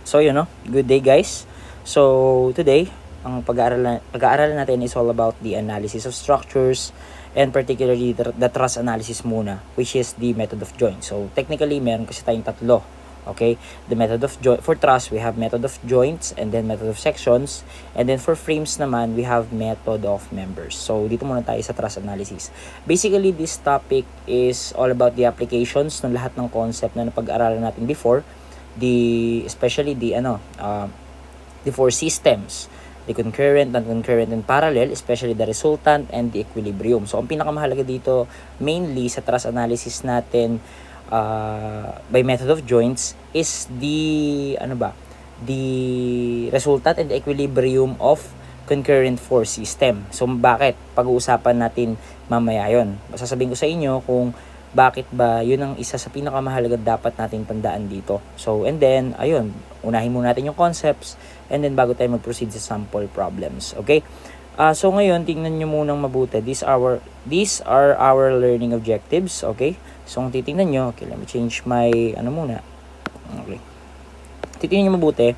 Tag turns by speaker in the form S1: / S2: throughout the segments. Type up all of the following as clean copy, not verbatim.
S1: So, good day guys. So, today, ang pag-aaralan natin is all about the analysis of structures and particularly the truss analysis muna, which is the method of joint. So, technically, meron kasi tayong tatlo. Okay? The method of joint, for truss, we have method of joints and then method of sections. And then for frames naman, we have method of members. So, dito muna tayo sa truss analysis. Basically, this topic is all about the applications ng lahat ng concept na napag-aralan natin before. Especially the four systems, the concurrent, non-concurrent, and parallel, especially the resultant and the equilibrium. So ang pinakamahalaga dito mainly sa truss analysis natin by method of joints is the resultant and the equilibrium of concurrent force system. So bakit? Pag-uusapan natin mamaya yon. Sasabihin ko sa inyo kung bakit ba yun ang isa sa pinakamahalaga dapat natin tandaan dito. So, and then, unahin muna natin yung concepts and then bago tayo mag-proceed sa sample problems. Okay? So, ngayon, tingnan nyo munang mabuti. These are our learning objectives. Okay? So, kung titingnan nyo, okay, let me change my, Okay. Titingnan nyo mabuti.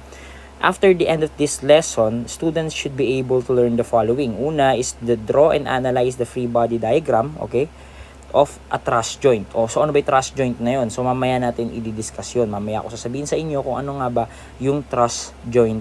S1: After the end of this lesson, students should be able to learn the following. Una is the draw and analyze the free body diagram. Okay? Of a truss joint. So ano ba yung truss joint na yun? So mamaya natin i-discuss yun. Mamaya ako sasabihin sa inyo kung ano nga ba yung truss joint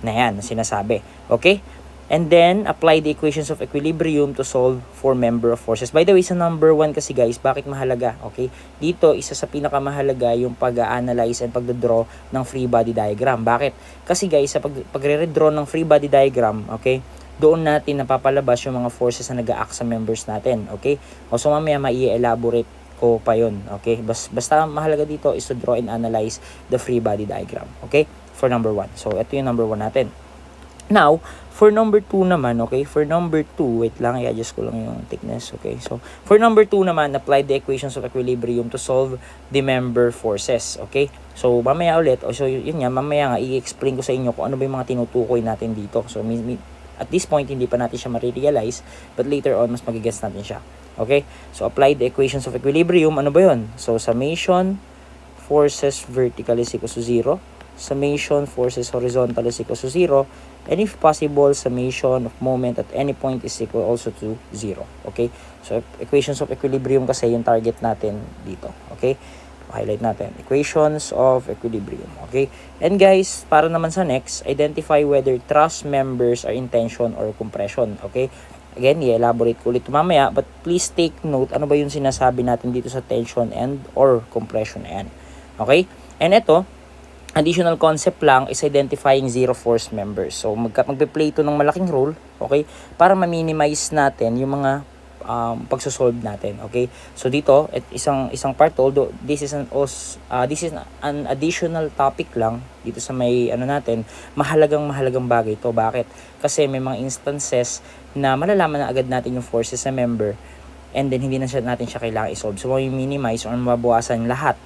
S1: na yan na sinasabi. Okay? And then, apply the equations of equilibrium to solve for member of forces. By the way, sa number 1 kasi guys, bakit mahalaga? Okay? Dito, isa sa pinakamahalaga yung pag-analyze and pag-draw ng free body diagram. Bakit? Kasi guys, sa pagre-redraw ng free body diagram, okay, doon natin napapalabas yung mga forces na nag-a-act sa members natin. Okay? So mamaya mai-elaborate ko pa yun. Okay? Basta mahalaga dito is to draw and analyze the free body diagram. Okay? For number 1. So ito yung number 1 natin. Now, for number 2 naman, okay? For number 2, wait lang, i-adjust ko lang yung thickness. Okay? So for number 2 naman, apply the equations of equilibrium to solve the member forces. Okay? So mamaya ulit, so yun nga, mamaya nga i-explain ko sa inyo kung ano ba yung mga tinutukoy natin dito. So at this point, hindi pa natin siya ma-realize, but later on, mas magigets natin siya. Okay? So, apply the equations of equilibrium. Ano ba yun? So, summation forces vertical is equals to 0. Summation forces horizontal is equals to 0. And if possible, summation of moment at any point is equal also to 0. Okay? So, equations of equilibrium kasi yung target natin dito. Okay? Highlight natin. Equations of equilibrium. Okay? And guys, para naman sa next, identify whether truss members are in tension or compression. Okay? Again, i-elaborate ko ulit mamaya, but please take note ano ba yung sinasabi natin dito sa tension end or compression end. Okay? And ito, additional concept lang is identifying zero force members. So, magpe-play ito ng malaking role, okay? Para ma-minimize natin yung mga pagsosolve natin, okay? So dito, isang part, although this is an additional topic lang dito sa may natin, mahalagang bagay ito. Bakit? Kasi may mga instances na malalaman na agad natin yung forces sa member and then hindi natin siya kailangan i-solve. So minimize or mababawasan lahat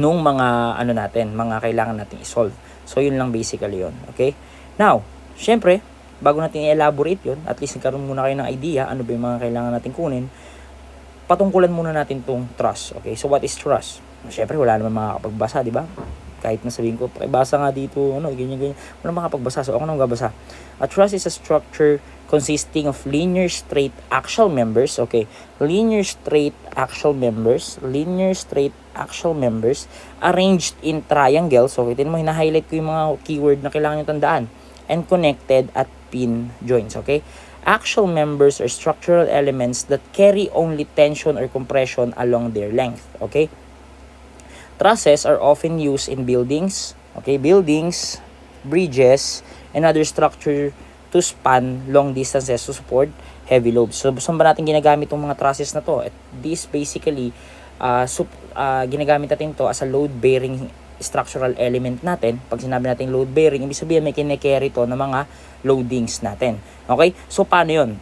S1: nung mga mga kailangan natin i-solve. So yun lang basically yun, okay? Now, syempre, bago natin i-elaborate yun, at least nagkaroon muna kayo ng idea ano ba yung mga kailangan natin kunin, patungkulan muna natin tong truss. Okay, so what is truss? Siyempre, wala naman makakapagbasa, di ba? Kahit na sabihin ko, pakibasa nga dito, ganyan. Wala makakapagbasa, so ako nang gabasa. A truss is a structure consisting of linear straight axial members. Okay, linear straight axial members arranged in triangles. Okay, tinan mo, hina-highlight ko yung mga keyword na kailangan nyo tandaan. And connected at pin joints, okay? Axial members are structural elements that carry only tension or compression along their length, okay? Trusses are often used in buildings, okay? Buildings, bridges, and other structure to span long distances to support heavy loads. So, saan ba natin ginagamit itong mga trusses na to? At this basically, ginagamit natin to as a load-bearing structural element natin. Pag sinabi natin load bearing, ibig sabihin may kine-carry to na mga loadings natin. Okay? So, paano yun?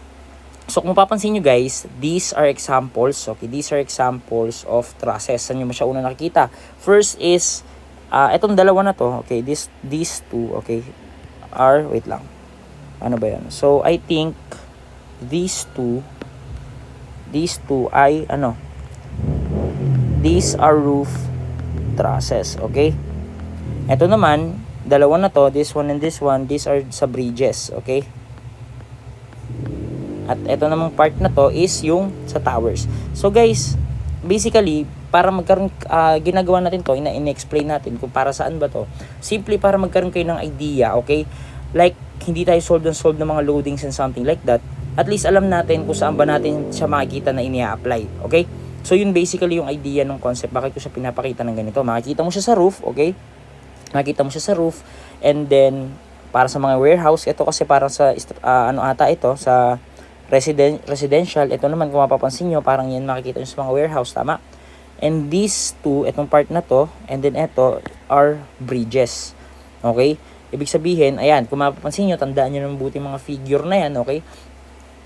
S1: So, kung mapapansin nyo guys, these are examples. Okay? These are examples of trusses. Saan nyo siya una nakikita? First is, itong dalawa na to, okay? These two, okay? Wait lang. Ano ba yan? So, I think, these two ay, these are roof trusses, okay? Ito naman, dalawa na to, this one and this one, these are sa bridges, okay? At ito namang part na to is yung sa towers. So guys, basically, para magkaroon, ginagawa natin to, in-explain natin kung para saan ba to. Simply para magkaroon kayo ng idea, okay? Like, hindi tayo solve ng mga loadings and something like that. At least alam natin kung saan ba natin siya makikita na inia-apply, okay? So yun basically yung idea ng concept. Bakit ko siya pinapakita ng ganito? Makikita mo siya sa roof, okay? Makikita mo siya sa roof. And then, para sa mga warehouse, ito kasi parang sa, ito, sa residential. Ito naman, kung mapapansin nyo, parang yan makikita nyo sa mga warehouse, tama? And these two, itong part na to, and then ito, are bridges. Okay? Ibig sabihin, ayan, kung mapapansin nyo, tandaan nyo ng mabuti mga figure na yan, okay?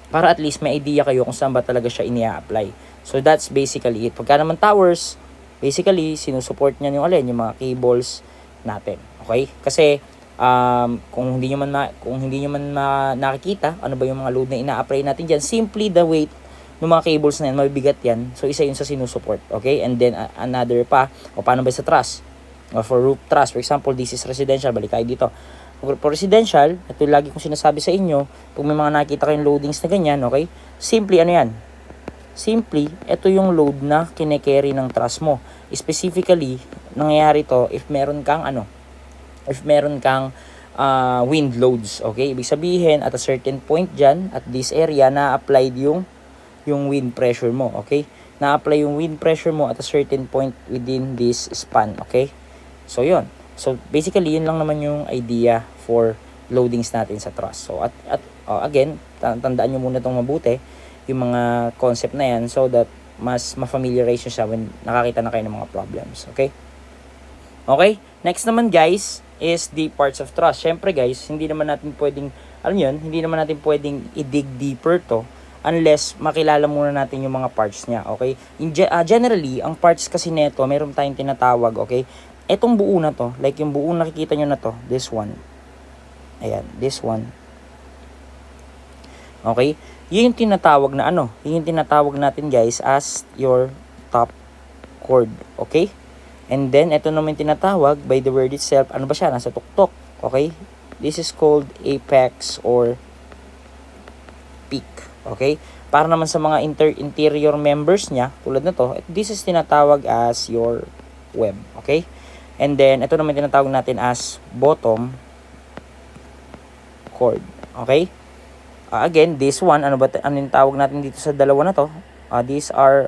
S1: Para at least may idea kayo kung saan ba talaga siya inia-apply. So, that's basically it. Pagka naman towers, basically, sinusupport niya yung alin, yung mga cables natin. Okay? Kasi, kung hindi nyo man nakikita ano ba yung mga load na ina-apply natin diyan, simply the weight ng mga cables na yan, mabibigat yan. So isa yun sa sinusupport, okay? And then another pa, o paano ba sa truss? For roof truss, for example, this is residential, balik tayo dito. For residential, ito lagi kong sinasabi sa inyo, pag may mga nakita kayong loadings na ganyan, okay? Simply ano yan? Simply, ito yung load na kine-carry ng truss mo. Specifically, nangyayari to if meron kang wind loads, okay? Ibig sabihin, at a certain point dyan, at this area, na-applied yung wind pressure mo, okay? Na-apply yung wind pressure mo at a certain point within this span, okay? So, yun. So, basically, yun lang naman yung idea for loadings natin sa truss. So, again, tandaan nyo muna itong mabuti, yung mga concept na yan, so that mas ma-familiarize nyo siya when nakakita na kayo ng mga problems, okay? Okay? Next naman, guys, is the parts of truss. Syempre guys, hindi naman natin pwedeng i-dig deeper to unless makilala muna natin yung mga parts niya, okay? Generally, ang parts kasi neto, meron tayong tinatawag, okay? Etong buo na to, like yung buo nakikita nyo na to, this one. Ayan, this one. Okay? Yun yung tinatawag na yun yung tinatawag natin guys as your top chord, okay? And then, ito naman tinatawag by the word itself. Ano ba siya? Nasa tuktok. Okay? This is called apex or peak. Okay? Para naman sa mga interior members niya, tulad na to, this is tinatawag as your web. Okay? And then, ito naman tinatawag natin as bottom chord. Okay? Again, this one, ano yung tawag natin dito sa dalawa na to? These are,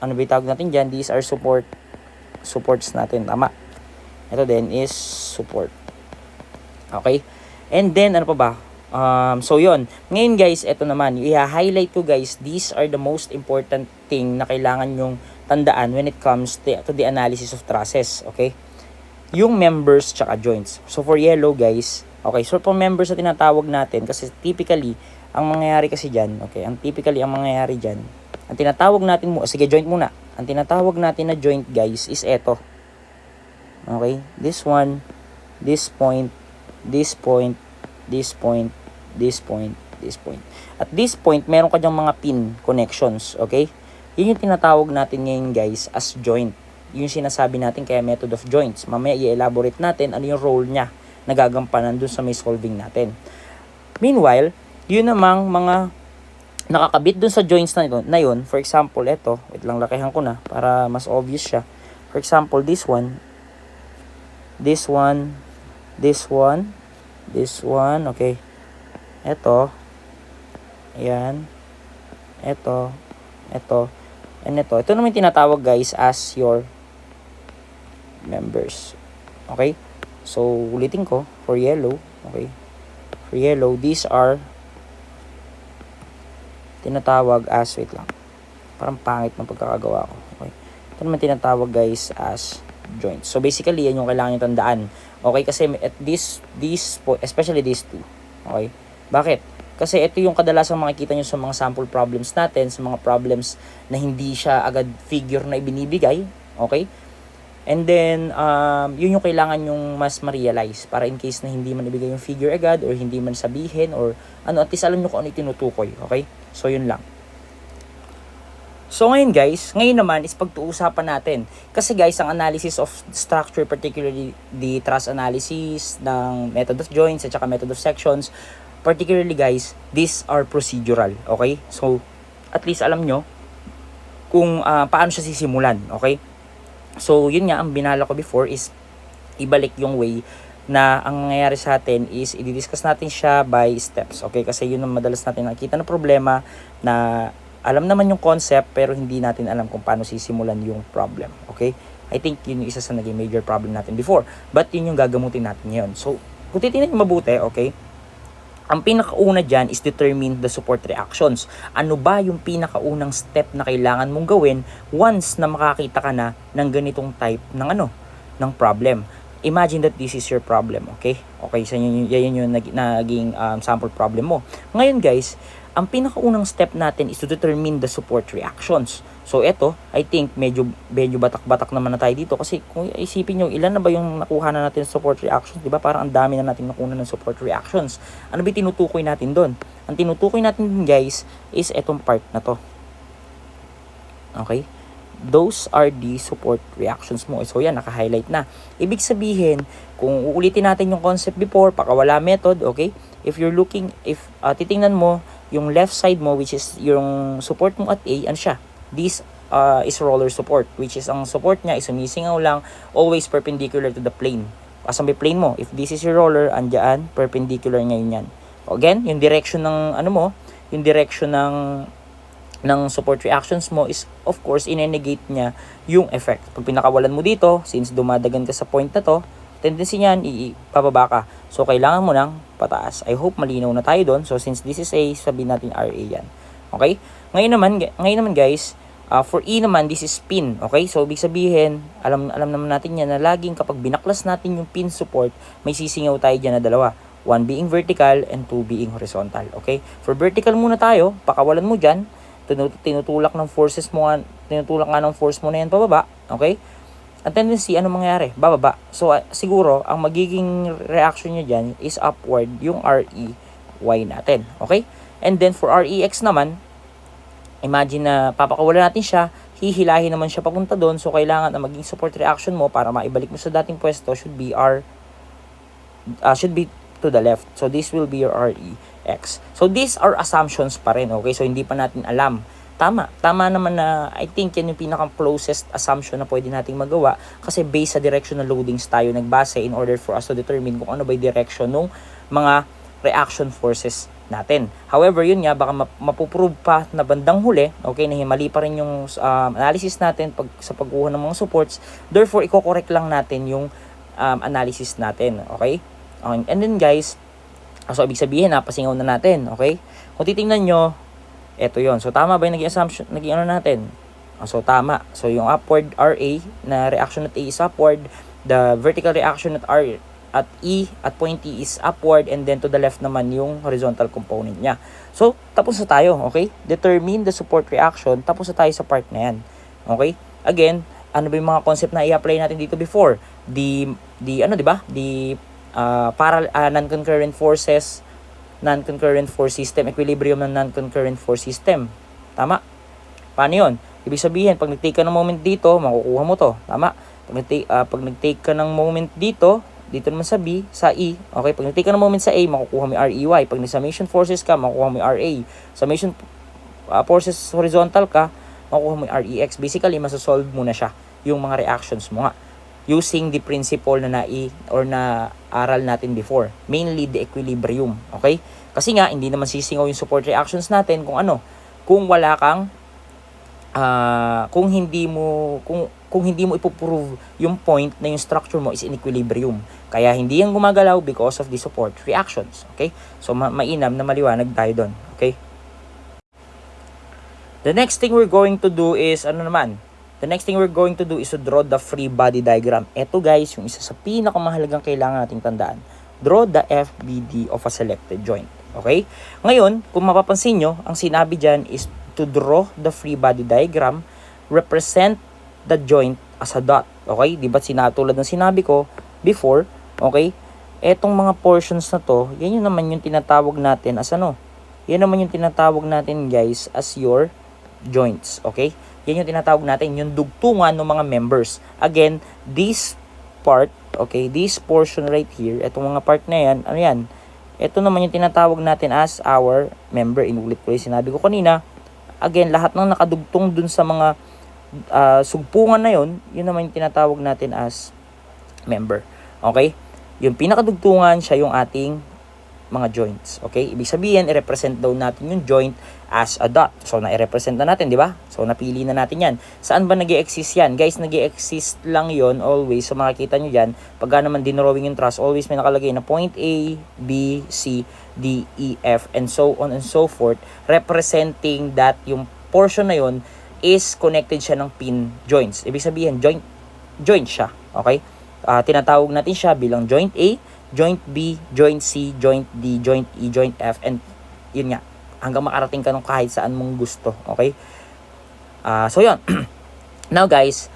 S1: ano ba yung tawag natin dyan? These are supports natin, tama. Ito din is support. Okay? And then, ano pa ba? So, yun. Ngayon, guys, ito naman. I-highlight ko, guys, these are the most important thing na kailangan yung tandaan when it comes to the analysis of trusses. Okay? Yung members tsaka joints. So, for yellow, guys, okay, so for members na tinatawag natin, kasi typically, ang mangyayari kasi dyan, okay, ang mangyayari dyan, ang tinatawag natin sige, joint muna. Ang tinatawag natin na joint, guys, is eto. Okay? This one, this point, this point, this point, this point, this point. At this point, meron ka dyang mga pin connections. Okay? Yun yung tinatawag natin ngayon, guys, as joint. Yun yung sinasabi natin kaya method of joints. Mamaya i-elaborate natin ano yung role niya na gagampanan dun sa may solving natin. Meanwhile, yun namang mga nakakabit dun sa joints na yun, for example, ito, wait lang, lakihan ko na para mas obvious siya. For example, this one, this one, this one, this one, okay. Ito, ayan, ito, and ito. Ito naman tinatawag, guys, as your members. Okay? So, ulitin ko, for yellow, okay. For yellow, these are tinatawag as, wait lang, parang pangit ng pagkakagawa ko. Okay. Ito naman tinatawag, guys, as joints. So basically, yan yung kailangan nyo tandaan. Okay, kasi at this especially these two. Okay. Bakit? Kasi ito yung kadalasang makikita nyo sa mga sample problems natin, sa mga problems na hindi siya agad figure na ibinibigay. Okay. And then, yun yung kailangan yung mas ma-realize para in case na hindi man ibigay yung figure agad or hindi man sabihin or at least alam nyo kung ano itinutukoy. Okay? So, yun lang. So ngayon guys, ngayon naman is pag-uusapan natin. Kasi guys, ang analysis of structure, particularly the truss analysis ng method of joints at saka method of sections, particularly guys, these are procedural, okay? So, at least alam nyo kung paano siya sisimulan, okay? So, yun nga, ang binala ko before is ibalik yung way na ang nangyayari sa atin is i-discuss natin siya by steps, okay? Kasi yun ang madalas natin nakikita na problema na alam naman yung concept pero hindi natin alam kung paano sisimulan yung problem, okay? I think yun yung isa sa naging major problem natin before, but yun yung gagamutin natin ngayon. So, kung titingnan nyo mabuti, okay? Ang pinakauna dyan is determine the support reactions. Ano ba yung pinakaunang step na kailangan mong gawin once na makakita ka na ng ganitong type ng ng problem. Imagine that this is your problem, okay? Okay, so yun yung naging sample problem mo. Ngayon guys, ang pinakaunang step natin is to determine the support reactions. So eto, I think medyo batak-batak naman na tayo dito kasi kung isipin nyo, ilan na ba yung nakuha na natin support reactions, 'di ba? Parang ang dami na natin nakuha ng support reactions. Ano ba tinutukoy natin doon? Ang tinutukoy natin din guys is etong part na to. Okay? Those are the support reactions mo. So yan, naka-highlight na. Ibig sabihin, kung uulitin natin yung concept before, pakawala method, okay? If titingnan mo yung left side mo, which is yung support mo at A, ano siya? This is roller support, which is ang support niya is sumisingaw lang, always perpendicular to the plane. Asan may plane mo? If this is your roller, andyan, perpendicular ngayon yan. Again, yung direction ng yung direction ng support reactions mo is of course ine-negate niya yung effect. Pag pinakawalan mo dito, since dumadagan ka sa point na to, tendency niyan ipababa ka. So kailangan mo nang pataas. I hope malinaw na tayo doon. So since this is A, sabihin natin RA yan. Okay? Ngayon naman guys, for E naman, this is pin. Okay? So ibig sabihin, alam naman natin yan na laging kapag binaklas natin yung pin support, may sisingaw tayo dyan na dalawa. One being vertical and two being horizontal. Okay? For vertical muna tayo, pakawalan mo dyan, tinutulak ng force mo na yan pababa. Okay? Ang tendency, ano mangyayari? Bababa. So, siguro, ang magiging reaction nyo dyan is upward yung REY natin. Okay? And then, for REX naman, imagine na papakawalan natin siya, hihilahin naman siya papunta doon. So, kailangan na maging support reaction mo para maibalik mo sa dating pwesto should be to the left. So, this will be your REX. So, these are assumptions pa rin. Okay? So, hindi pa natin alam. Tama naman na I think yan yung pinaka-closest assumption na pwede nating magawa kasi based sa directional loadings tayo nagbase in order for us to determine kung ano ba yung direction ng mga reaction forces natin. However, yun nga, baka mapuprove pa na bandang huli, okay, na mali pa rin yung analysis natin sa pagkuha ng mga supports. Therefore, i-correct lang natin yung analysis natin, okay? And then guys, so ibig sabihin, pasingaw na natin, okay? Kung titingnan nyo, eto yon. So, tama ba yung naging assumption, natin? So, tama. So, yung upward RA na reaction at A is upward. The vertical reaction at E at point E is upward. And then, to the left naman yung horizontal component niya. So, tapos na tayo. Okay? Determine the support reaction. Tapos na tayo sa part na yan. Okay? Again, ano ba yung mga concept na i-apply natin dito before? Non-concurrent forces, non-concurrent force system, equilibrium ng non-concurrent force system. Tama? Paano yun? Ibig sabihin, pag nag-take ka ng moment dito, makukuha mo to. Tama? Pag nag-take ka ng moment dito naman sa B, sa E, okay? Pag nag-take ka ng moment sa A, makukuha mo yung REY. Pag nag-summation forces ka, makukuha mo yung RA. Summation forces horizontal ka, makukuha mo yung REX. Basically, masasolve mo na siya yung mga reactions mo nga using the principle na na-aral natin before. Mainly the equilibrium. Okay? Kasi nga, hindi naman sisingaw yung support reactions natin kung wala kang kung hindi mo ipoprove yung point na yung structure mo is in equilibrium. Kaya hindi yan gumagalaw because of the support reactions. Okay? So, mainam na maliwanag tayo doon. Okay? The next thing we're going to do is, to draw the free body diagram. Ito guys, yung isa sa pinakamahalagang kailangan nating tandaan. Draw the FBD of a selected joint. Okay? Ngayon, kung mapapansin nyo, ang sinabi dyan is to draw the free body diagram, represent the joint as a dot. Okay? Diba tulad ng sinabi ko before, okay? Etong mga portions na to, yan naman yung tinatawag natin as Yan naman yung tinatawag natin guys as your joints. Okay? Yan yung tinatawag natin, yung dugtungan ng mga members. Again, this part, okay, this portion right here, itong mga part na yan, ano yan? Ito naman yung tinatawag natin as our member. Inulit ko yung sinabi ko kanina. Again, lahat ng nakadugtong dun sa mga sugpungan na yun, yun naman yung tinatawag natin as member. Okay? Yung pinakadugtungan, siya yung ating mga joints. Okay? Ibig sabihin, i-represent daw natin yung joint as a dot. So, na-represent na natin, di ba? So, napili na natin yan. Saan ba nag-i-exist yan? Guys, nag-i-exist lang yon always. So, makikita nyo dyan, pagka naman dinrawing yung truss, always may nakalagay na point A, B, C, D, E, F, and so on and so forth, representing that yung portion na yon is connected siya ng pin joints. Ibig sabihin, joint siya. Okay? Tinatawag natin siya bilang joint A, joint B, joint C, joint D, joint E, joint F, and yun nga, hanggang makarating ka nung kahit saan mong gusto. Okay? So yun. Now guys,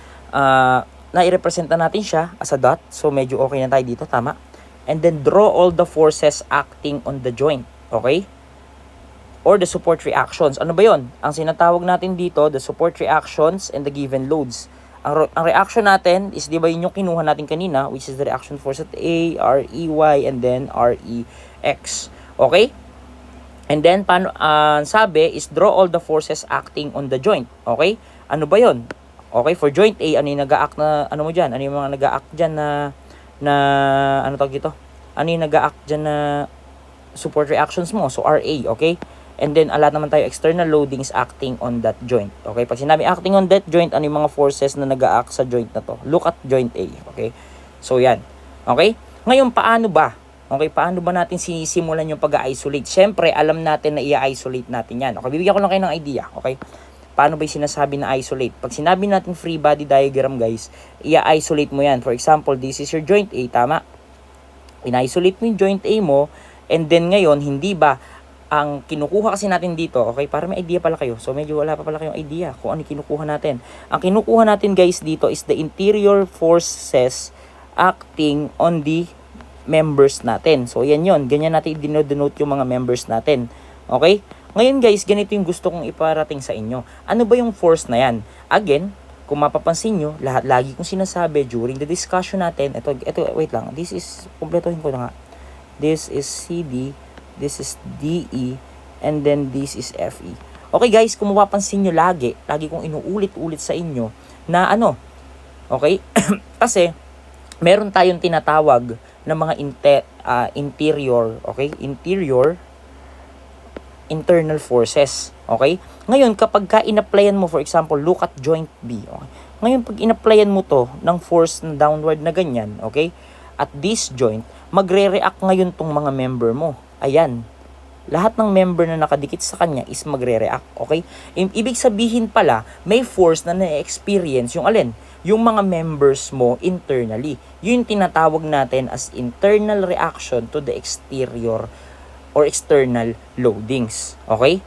S1: nai-represent na natin siya as a dot. So medyo okay na tayo dito, tama? And then draw all the forces acting on the joint. Okay? Or the support reactions. Ano ba yun? Ang sinatawag natin dito, the support reactions and the given loads. Ang reaction natin is, di ba yun yung kinuha natin kanina, which is the reaction force at A, REY, and then REX. Okay? And then, sabi is draw all the forces acting on the joint. Okay? Ano ba yun? Okay, for joint A, ano yung nag-a-act na, ano mo dyan? Ano yung mga nag-a-act dyan ano tawag dito? Ano yung nag-a-act dyan na support reactions mo? So, RA, okay? And then, alat naman tayo, external loadings acting on that joint. Okay? Pag sinabi acting on that joint, ano yung mga forces na nag-a-act sa joint na to? Look at joint A. Okay? So, yan. Okay? Ngayon, paano ba? Okay, paano ba natin sinisimulan yung pag-isolate? Siyempre, alam natin na i-isolate natin yan. Okay, bibigyan ko lang kayo ng idea. Okay? Paano ba yung sinasabi na isolate? Pag sinabi natin free body diagram, guys, i-isolate mo yan. For example, this is your joint A, tama? In-isolate mo yung joint A mo, and then ngayon, hindi ba ang kinukuha kasi natin dito, okay, para may idea pala kayo. So, medyo wala pa pala kayong idea kung ano kinukuha natin. Ang kinukuha natin, guys, dito is the interior forces acting on the members natin. So, yan yon. Ganyan natin i-denote yung mga members natin. Okay? Ngayon, guys, ganito yung gusto kong iparating sa inyo. Ano ba yung force na yan? Again, kung mapapansin nyo, lagi kong sinasabi during the discussion natin, ito, wait lang. This is, kumpletohin ko na nga. This is CD, this is DE, and then this is FE. Okay guys, kung mapapansin nyo lagi kong inuulit-ulit sa inyo na ano, okay? Kasi, meron tayong tinatawag na mga interior, okay? Internal forces, okay? Ngayon, kapag in-applyan mo, for example, look at joint B, okay? Ngayon, pag in-applyan mo to ng force na downward na ganyan, okay? At this joint, magre-react ngayon tong mga member mo. Ayan. Lahat ng member na nakadikit sa kanya is magre-react. Okay? Ibig sabihin pala, may force na na-experience yung alin? Yung mga members mo internally. Yun tinatawag natin as internal reaction to the exterior or external loadings. Okay?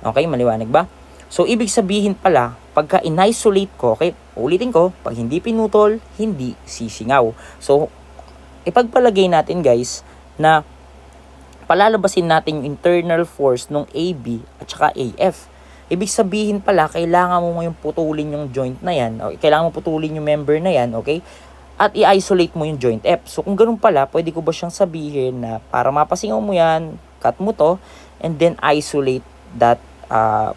S1: Okay, maliwanag ba? So, ibig sabihin pala, pagka in-isolate ko, okay, ulitin ko, pag hindi pinutol, hindi sisingaw. So, ipagpalagay natin guys, na palalabasin natin yung internal force ng AB at saka AF. Ibig sabihin pala, kailangan mo ngayong putulin yung joint na yan. Okay? Kailangan mo putulin yung member na yan, okay? At i-isolate mo yung joint F. So, kung ganun pala, pwede ko ba siyang sabihin na para mapasingaw mo yan, cut mo to, and then isolate that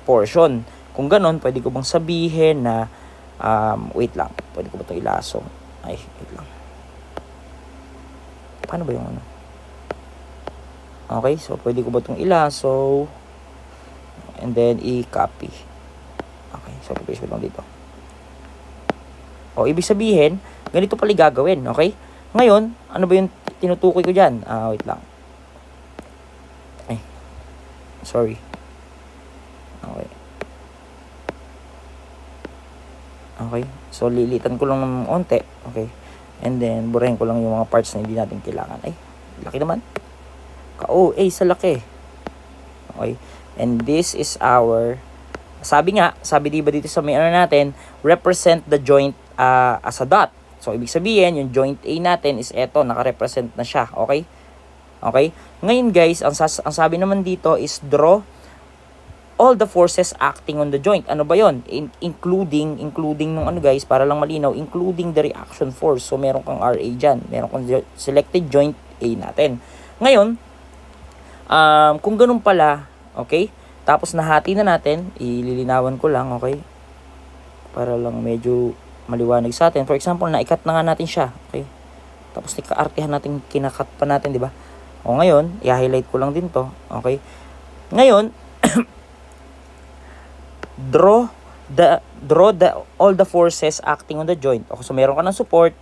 S1: portion. Kung ganun, pwede ko bang sabihin na, wait lang, pwede ko ba itong ilaso? Ay, wait lang. Paano ba yung ano? Okay, so pwede ko ba itong ilaso? And then, i-copy. Okay, so papaste ko lang dito. O, ibig sabihin, ganito pala gagawin, okay? Ngayon, ano ba yung tinutukoy ko dyan? Wait lang. Ay, sorry. Okay. Okay, so lilitan ko lang ng onte, okay? And then, burahin ko lang yung mga parts na hindi natin kailangan. Ay, laki naman. Sa laki. Okay. And this is our, sabi diba dito sa may ano natin, represent the joint as a dot. So, ibig sabihin, yung joint A natin is eto, naka-represent na siya. Okay? Okay? Ngayon guys, ang sabi naman dito is draw all the forces acting on the joint. Ano ba yon? Including nung ano guys, para lang malinaw, including the reaction force. So meron kang RA dyan, meron kang selected joint A natin. Ngayon, kung ganun pala, okay, tapos nahati na natin, ililinawan ko lang, okay, para lang medyo maliwanag sa atin. For example, naikat na nga natin siya, okay, tapos nikaartihan natin, kinakat pa natin, di ba? O ngayon, i-highlight ko lang din to, okay. Ngayon, draw all the forces acting on the joint. Okay, so meron ka ng support.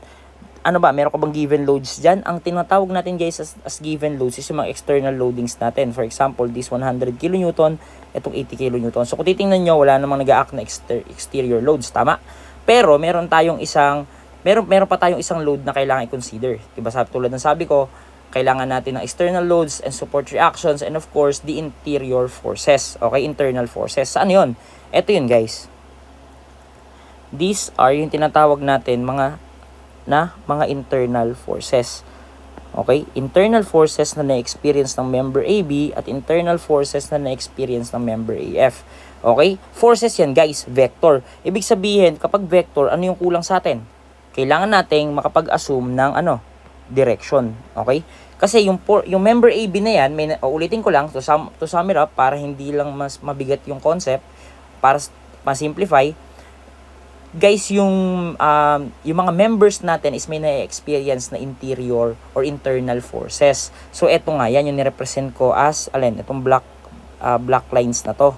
S1: Ano ba? Meron ka bang given loads dyan? Ang tinatawag natin guys as given loads is yung mga external loadings natin. For example, this 100 kN, itong 80 kN. So kung titingnan nyo, wala namang nag-a-act na exterior loads. Tama? Pero meron pa tayong isang load na kailangan i-consider. Diba? Tulad ng sabi ko, kailangan natin ng external loads and support reactions and of course, the interior forces. Okay? Internal forces. Saan yun? Ito yun guys. These are yung tinatawag natin mga internal forces. Okay? Internal forces na na-experience ng member AB at internal forces na na-experience ng member AF. Okay? Forces yan guys, vector. Ibig sabihin, kapag vector, ano yung kulang sa atin? Kailangan nating makapag-assume ng direction. Okay? Kasi yung member AB na yan, ulitin ko lang to sum it up para hindi lang mas mabigat yung concept, para ma-simplify. Guys, yung mga members natin is may na-experience na interior or internal forces. So eto nga, yan yung ni-represent ko as itong black lines na to.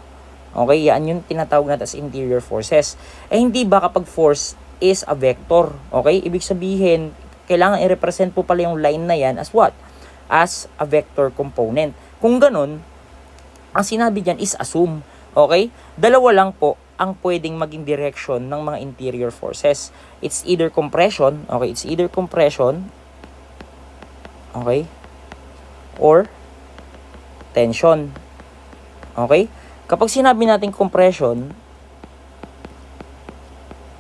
S1: Okay, yan yung tinatawag natin as interior forces. Hindi ba kapag force is a vector? Okay, ibig sabihin, kailangan i-represent po pala yung line na yan as what? As a vector component. Kung ganun, ang sinabi dyan is assume. Okay? Dalawa lang po ang pwedeng maging direction ng mga interior forces. It's either compression, okay? It's either compression, okay? Or tension. Okay? Kapag sinabi natin compression,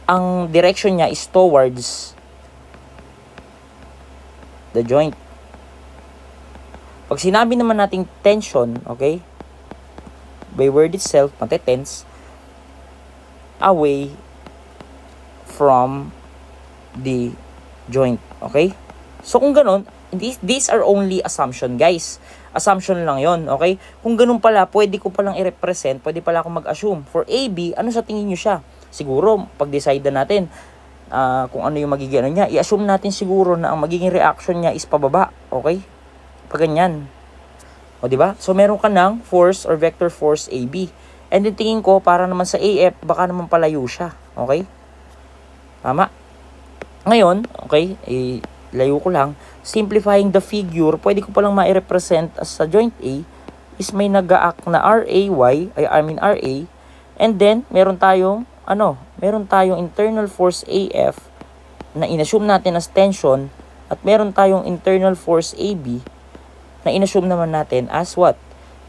S1: ang direction niya is towards the joint. Pag sinabi naman nating tension, okay, by word itself, tense, away from the joint, okay? So kung ganun, these are only assumption guys. Assumption lang yon, okay? Kung ganun pala, pwede ko palang i-represent, pwede pala akong mag-assume. For AB, ano sa tingin nyo siya? Siguro, pag-decide na natin kung ano yung magiging niya, i-assume natin siguro na ang magiging reaction niya is pababa, okay? Pag ganyan. O diba? So meron ka ng force or vector force AB. And then tingin ko para naman sa AF, baka naman palayo siya. Okay? Tama? Ngayon, okay, layo ko lang. Simplifying the figure, pwede ko palang ma-represent as sa joint A is may nag-a-act na RAY, RA, and then meron tayong internal force AF na inassume natin as tension at meron tayong internal force AB na inassume naman natin as what?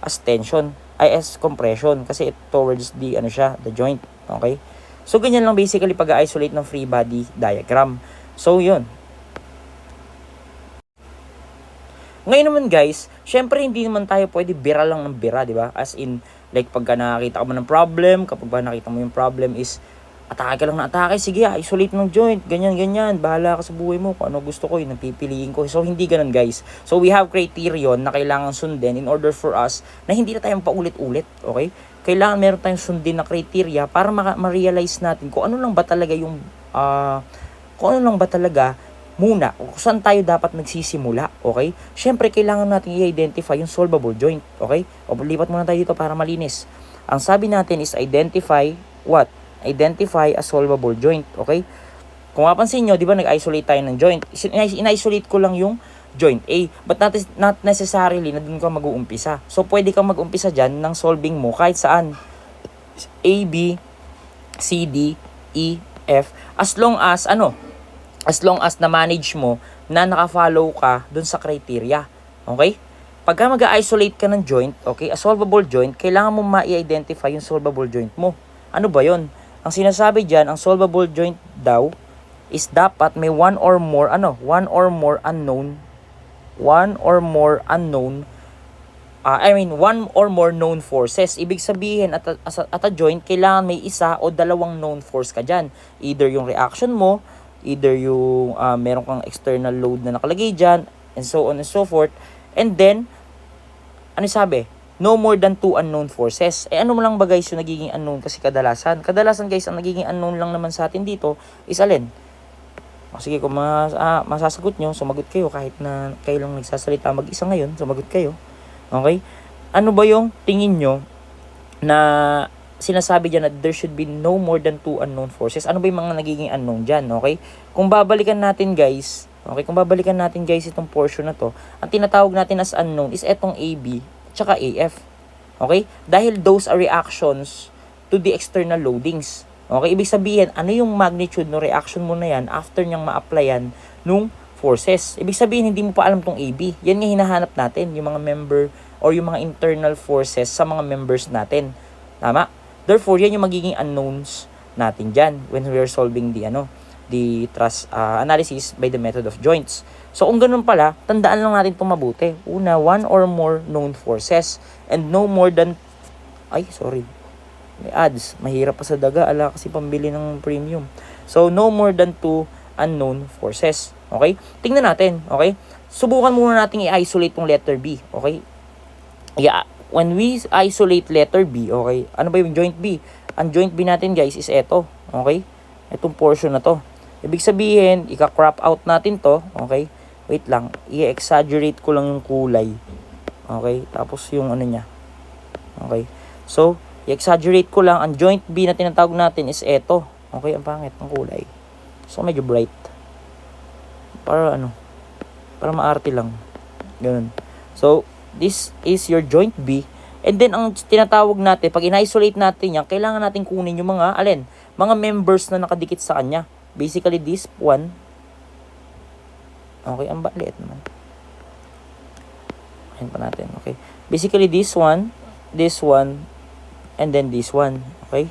S1: As tension, as compression kasi towards the the joint, okay? So ganyan lang basically pag-isolate ng free body diagram. So yun. Ngayon naman guys, syempre hindi naman tayo pwede bira lang ng bira, di ba? As in, like pagka nakakita ka mo ng problem, kapag ba nakita mo yung problem is atake ka lang na atake, sige, isolate ng joint, ganyan, bahala ka sa buhay mo, kung ano gusto ko, yun ang pipiliin ko. So, hindi ganun guys. So, we have criterion na kailangan sundin in order for us na hindi na tayong paulit-ulit, okay? Kailangan meron tayong sundin na criteria para ma-realize natin kung ano lang ba talaga muna, kung saan tayo dapat nagsisimula, okay? Syempre, kailangan natin i-identify yung solvable joint, okay? O, lipat muna tayo dito para malinis. Ang sabi natin is identify what? Identify a solvable joint, okay? Kung mapansin nyo, di ba nag-isolate tayo ng joint? In-isolate ko lang yung joint A, but not necessarily na dun ka mag-uumpisa. So, pwede kang mag-umpisa dyan ng solving mo kahit saan. A, B, C, D, E, F. As long as na-manage mo na naka-follow ka dun sa criteria, okay? Pagka mag-isolate ka ng joint, okay, a solvable joint, kailangan mo ma-identify yung solvable joint mo. Ano ba yon? Ang sinasabi dyan, ang solvable joint daw is dapat may one or more unknown one or more known forces. Ibig sabihin, at a joint, kailangan may isa o dalawang known force ka dyan. Either yung reaction mo, either yung meron kang external load na nakalagay dyan, and so on and so forth. And then, ano sabi? No more than 2 unknown forces. Ano mo lang ba guys yung nagiging unknown kasi kadalasan? Kadalasan guys, ang nagiging unknown lang naman sa atin dito is alin? Sige, kung masasagot nyo, sumagot kayo kahit na kayo lang nagsasalita mag-isa ngayon, sumagot kayo. Okay? Ano ba yung tingin nyo na sinasabi dyan na there should be no more than 2 unknown forces? Ano ba yung mga nagiging unknown dyan? Okay? Kung babalikan natin guys, itong portion na to, ang tinatawag natin as unknown is etong AB tsaka AF. Okay? Dahil those are reactions to the external loadings. Okay? Ibig sabihin, ano yung magnitude ng reaction mo na yan after niyang ma-applyan nung forces. Ibig sabihin, hindi mo pa alam tong AB. Yan nga hinahanap natin, yung mga member or yung mga internal forces sa mga members natin. Tama? Therefore, yan yung magiging unknowns natin dyan when we are solving the thrust analysis by the method of joints. So, kung ganun pala, tandaan lang natin itong mabuti. Una, 1 or more known forces and no more than, may ads. Mahirap pa sa daga, ala kasi pambili ng premium. So, no more than 2 unknown forces. Okay? Tingnan natin. Okay? Subukan muna natin i-isolate tong letter B. Okay? Yeah. When we isolate letter B, okay? Ano ba yung joint B? Ang joint B natin, guys, is eto. Okay? Itong portion na to. Ibig sabihin, ika-crop out natin to. Okay? Wait lang. I-exaggerate ko lang yung kulay. Okay? Tapos yung ano niya. Okay? So, i-exaggerate ko lang. Ang joint B na tinatawag natin is eto. Okay? Ang pangit ng kulay. So, medyo bright. Para maarte lang. Ganun. So, this is your joint B. And then, ang tinatawag natin, pag in-isolate natin yan, kailangan natin kunin yung mga, mga members na nakadikit sa kanya. Basically, this one. Okay, ang liit naman. Ayan pa natin, okay. Basically, this one, and then this one. Okay?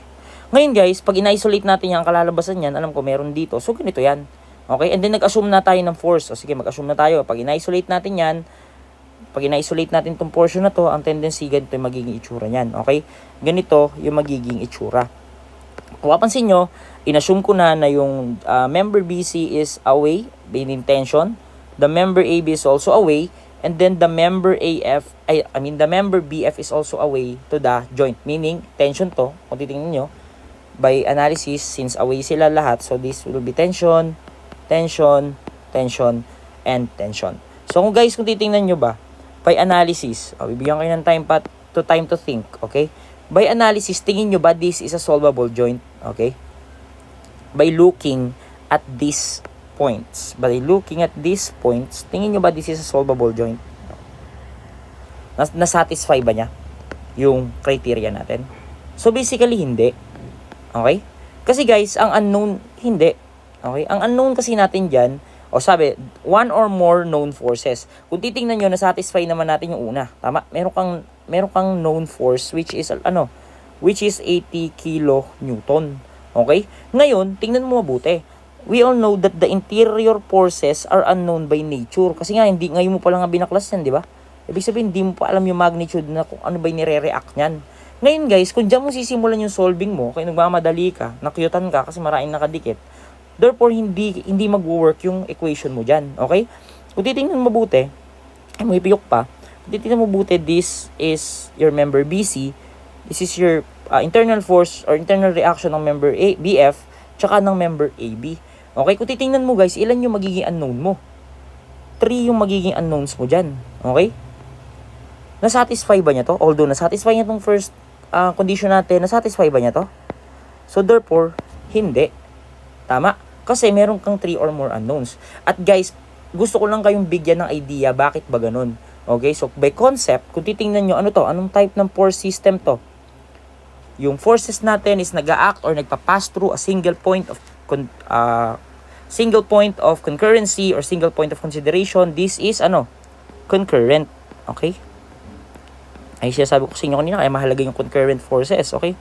S1: Ngayon guys, pag in-isolate natin yan, kalalabasan yan, alam ko meron dito. So, ganito yan. Okay? And then, nag-assume na tayo ng force. O sige, mag-assume na tayo. Pag in-isolate natin yan, itong portion na to, ang tendency, ganito yung magiging itsura niyan. Okay? Ganito yung magiging itsura. Kung mapansin nyo, in-assume ko na yung member BC is away, meaning tension. The member AB is also away. And then, the member BF is also away to the joint. Meaning, tension to. Kung titingnan nyo, by analysis, since away sila lahat, so this will be tension, tension, tension, and tension. So kung guys, kung titingnan nyo ba, by analysis, bibigyan kayo ng time to think, okay? By analysis, tingin nyo ba this is a solvable joint, okay? By looking at these points, tingin nyo ba this is a solvable joint? Na-satisfy ba niya yung criteria natin? So basically, hindi. Okay? Kasi guys, ang unknown, hindi. Okay? Ang unknown kasi natin dyan, sabi, 1 or more known forces. Kung titingnan nyo, na-satisfy naman natin yung una. Tama? Meron kang known force, which is 80 kilonewton. Okay? Ngayon, tingnan mo mabuti. We all know that the interior forces are unknown by nature. Kasi nga, ngayon mo pa lang binaklas yan, di ba? Ibig sabihin, hindi mo pa alam yung magnitude na kung ano ba yung nire-react niyan. Ngayon guys, kung dyan mo sisimulan yung solving mo, kaya nagmamadali ka, nakyutan ka kasi maraming nakadikit, therefore hindi mag-work yung equation mo dyan. Okay? Kung titingnan mo mabuti, may piyok pa, kung titingnan mo mabuti, this is your member BC, this is your internal force or internal reaction ng member BF, tsaka ng member AB. Okay? Kung titingnan mo guys, ilan yung magiging unknown mo? 3 yung magiging unknowns mo dyan. Okay? Na-satisfy ba niya to? Although na-satisfy niya tong first condition natin, na-satisfy ba niya to? So therefore, hindi. Tama? Kasi meron kang 3 or more unknowns. At guys, gusto ko lang kayong bigyan ng idea bakit ba ganun. Okay? So by concept, kung titingnan nyo, anong type ng force system to? Yung forces natin is nag-act or nagpa-pass through a single point of concurrency or single point of consideration. This is concurrent. Okay? Ay siya sabi ko sa inyo kanina, kaya mahalaga yung concurrent forces, okay?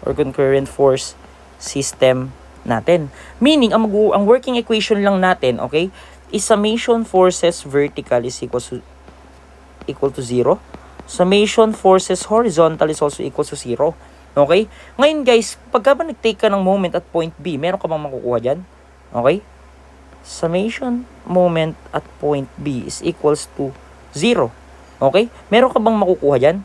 S1: Or concurrent force system natin. Meaning, ang working equation lang natin, okay, is summation forces vertical is equal to 0. summation forces horizontal is also equals to 0. Okay? Ngayon guys, pagka ba nag-take ka ng moment at point B, meron ka bang makukuha dyan? Okay? Summation moment at point B is equals to 0. Okay? Meron ka bang makukuha dyan?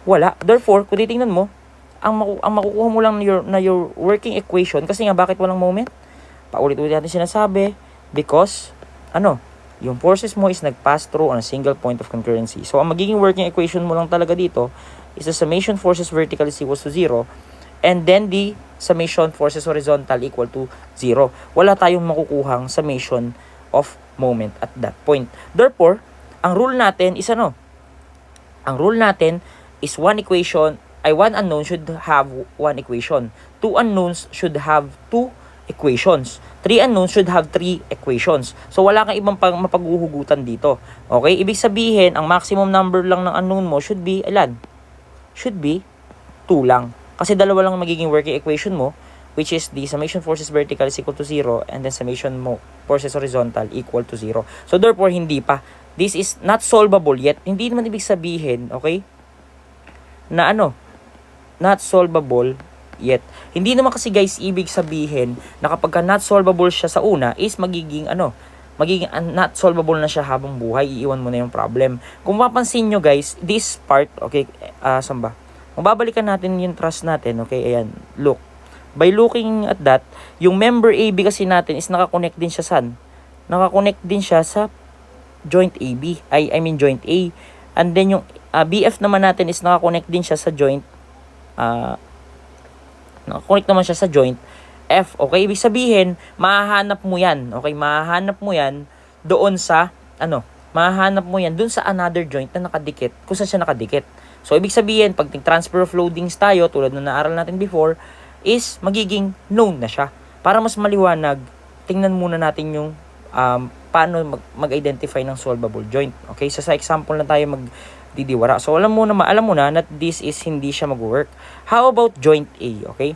S1: Wala. Therefore, kung titingnan mo, ang makukuha mo lang na your working equation, kasi nga bakit walang moment? Paulit-ulit natin sinasabi, because, yung forces mo is nag-pass through on a single point of concurrency. So, ang magiging working equation mo lang talaga dito is the summation forces vertical is equals to 0, and then the summation forces horizontal equal to 0. Wala tayong makukuhang summation of moment at that point. Therefore, ang rule natin is Ang rule natin is one unknown should have one equation. Two unknowns should have two equations. Three unknowns should have three equations. So, wala kang ibang mapaghuhugutan dito. Okay? Ibig sabihin, ang maximum number lang ng unknown mo should be, ilan? Should be 2 lang. Kasi dalawa lang magiging working equation mo, which is the summation forces vertical is equal to 0, and then summation forces horizontal equal to 0. So, therefore, hindi pa. This is not solvable yet. Hindi naman ibig sabihin, okay, na not solvable yet. Hindi naman kasi guys ibig sabihin na kapag not solvable siya sa una is magiging not solvable na siya habang buhay, iiwan mo na yung problem. Kung mapapansin nyo guys, this part, okay, saan ba? Kung babalikan natin yung trust natin, okay, ayan, look. By looking at that, yung member AB kasi natin is nakakonect din siya saan? Nakakonect din siya sa joint AB. I mean joint A. And then yung BF naman natin is nakakonect din siya sa joint nakakonect naman siya sa joint F. Okay, ibig sabihin, mahahanap mo yan. Okay, mahahanap mo yan doon sa mahahanap mo yan doon sa another joint na nakadikit, kung saan siya nakadikit. So, ibig sabihin, pag transfer of loadings tayo, tulad na naaral natin before, is magiging known na siya. Para mas maliwanag, tingnan muna natin yung paano mag-identify ng solvable joint. Okay, so sa example na tayo magdidiwara. So, alam mo na that this is hindi siya mag-work. How about joint A? Okay,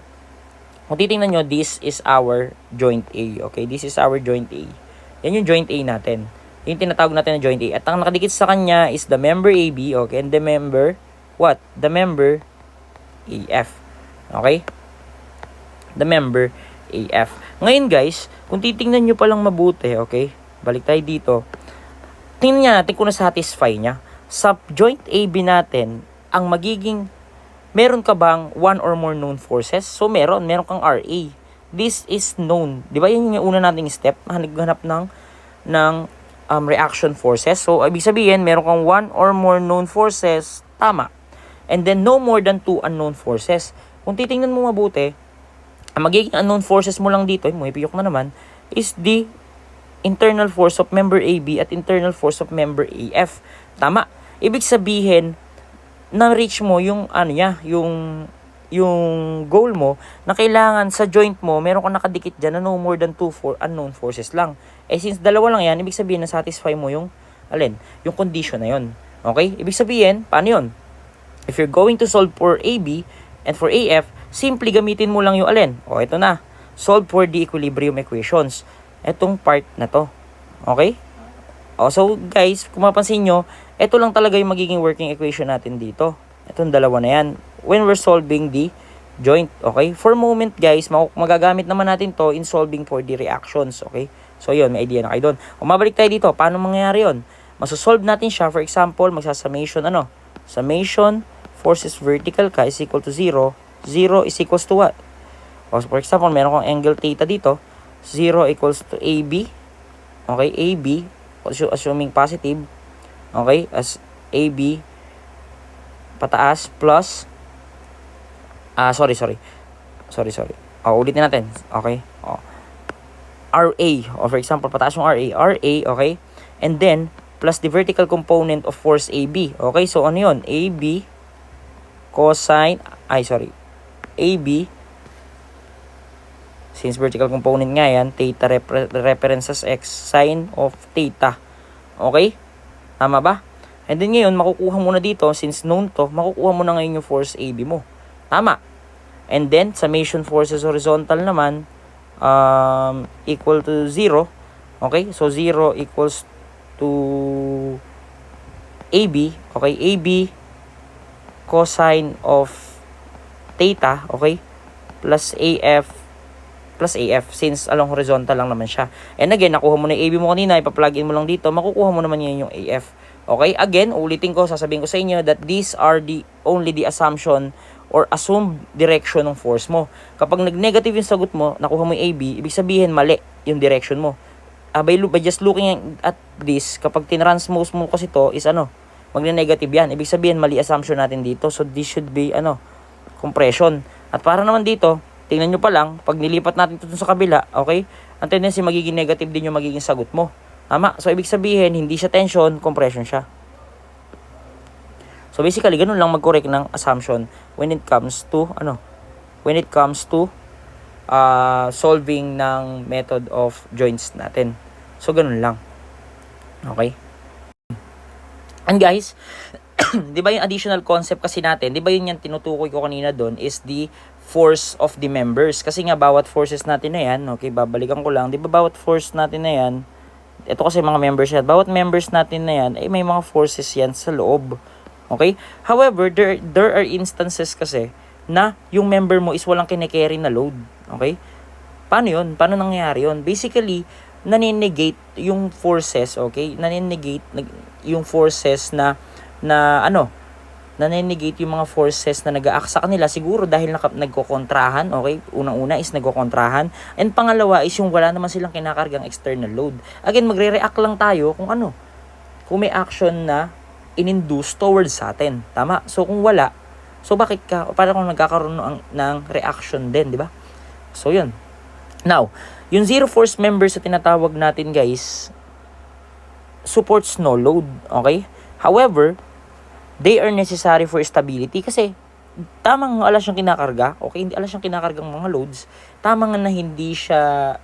S1: kung titingnan nyo, this is our joint A. Okay, this is our joint A. Yan yung joint A natin. Yung tinatawag natin na joint A. At ang nakadikit sa kanya is the member AB. Okay, and the member, what? The member AF. Okay? The member AF. Ngayon guys, kung titingnan nyo palang mabuti, okay? Balik tayo dito. Tingnan natin kung na-satisfy niya. Sa joint AB natin, ang magiging, meron ka bang one or more known forces? So, meron kang RA. This is known. Di ba yun yung una nating step? Naghanap ng reaction forces. So, ibig sabihin, meron kang one or more known forces. Tama. And then, no more than two unknown forces. Kung titingnan mo mabuti, ang magiging unknown forces mo lang dito, piyok na naman, is the internal force of member AB at internal force of member AF. Tama. Ibig sabihin, na-reach mo yung yung goal mo na kailangan sa joint mo, meron kang nakadikit dyan na no more than two unknown forces lang. Eh since dalawa lang yan, ibig sabihin na satisfy mo yung yung condition na yun. Okay? Ibig sabihin, paano yun? If you're going to solve for AB and for AF, simply gamitin mo lang yung ito na. Solve for the equilibrium equations. Etong part na to. Okay? So guys, kung mapansin nyo, ito lang talaga yung magiging working equation natin dito. Itong dalawa na yan. When we're solving the joint. Okay? For a moment guys, magagamit naman natin to in solving for the reactions. Okay? So yun, may idea na kayo doon. Kung mabalik tayo dito, paano mangyayari yun? Masosolve natin siya. For example, magsasummation summation forces vertical ka is equal to 0. 0 is equals to what? For example, meron kang angle theta dito. 0 equals to AB. Okay? AB, assuming positive. Okay? As AB pataas plus sorry. Ulitin natin. Okay? RA. For example, pataas yung RA. RA, okay? And then, plus the vertical component of force AB. Okay? So, ano yun? AB cosine, AB, since vertical component nga yan, theta reference as x, sine of theta. Okay? Tama ba? And then ngayon, makukuha mo na dito, since known to, makukuha mo na ngayon yung force AB mo. Tama. And then, summation forces horizontal naman, equal to 0. Okay? So, 0 equals to AB, okay, AB cosine of theta, okay, plus AF since along horizontal lang naman siya. And again, nakuha mo na yung AB mo kanina, ipa-plug in mo lang dito, makukuha mo naman yan yung AF. Okay, again, ulitin ko, sasabihin ko sa inyo that these are only the assumption or assumed direction ng force mo. Kapag nag-negative yung sagot mo, nakuha mo yung AB, ibig sabihin mali yung direction mo. By just looking at this, kapag tinranspose mo kasi to is magne-negative yan. Ibig sabihin mali assumption natin dito. So this should be compression. At para naman dito, tingnan nyo pa lang, pag nilipat natin ito sa kabila, okay, ang tendency magiging negative din yung magiging sagot mo. Tama? So, ibig sabihin, hindi siya tension, compression siya. So, basically, ganun lang mag-correct ng assumption when it comes to, solving ng method of joints natin. So, ganun lang. Okay? And guys, di ba yung additional concept kasi natin, di ba yun yung tinutukoy ko kanina doon is the force of the members. Kasi nga, bawat forces natin na yan, okay, babalikan ko lang, di ba bawat force natin na yan, ito kasi mga members yan. Bawat members natin na yan, ay may mga forces yan sa loob. Okay? However, there are instances kasi na yung member mo is walang kine-carry na load. Okay? Paano yun? Paano nangyayari yun? Basically, naninegate yung forces, okay? Naninegate yung forces naninegate yung mga forces na nag-a-act sa kanila siguro dahil nagkokontrahan, okay? Unang-una is nagkokontrahan. And pangalawa is yung wala naman silang kinakargang external load. Again, magre-react lang tayo kung may action na in-induce towards sa atin. Tama? So, kung wala, so bakit paano kung nagkakaroon ng reaction din, di ba? So, yun. Now, yung zero force members sa tinatawag natin, guys, supports no load, okay? However, they are necessary for stability kasi tamang alas siyang kinakarga, okay? Hindi alas siyang kinakargang mga loads. Tamang na hindi siya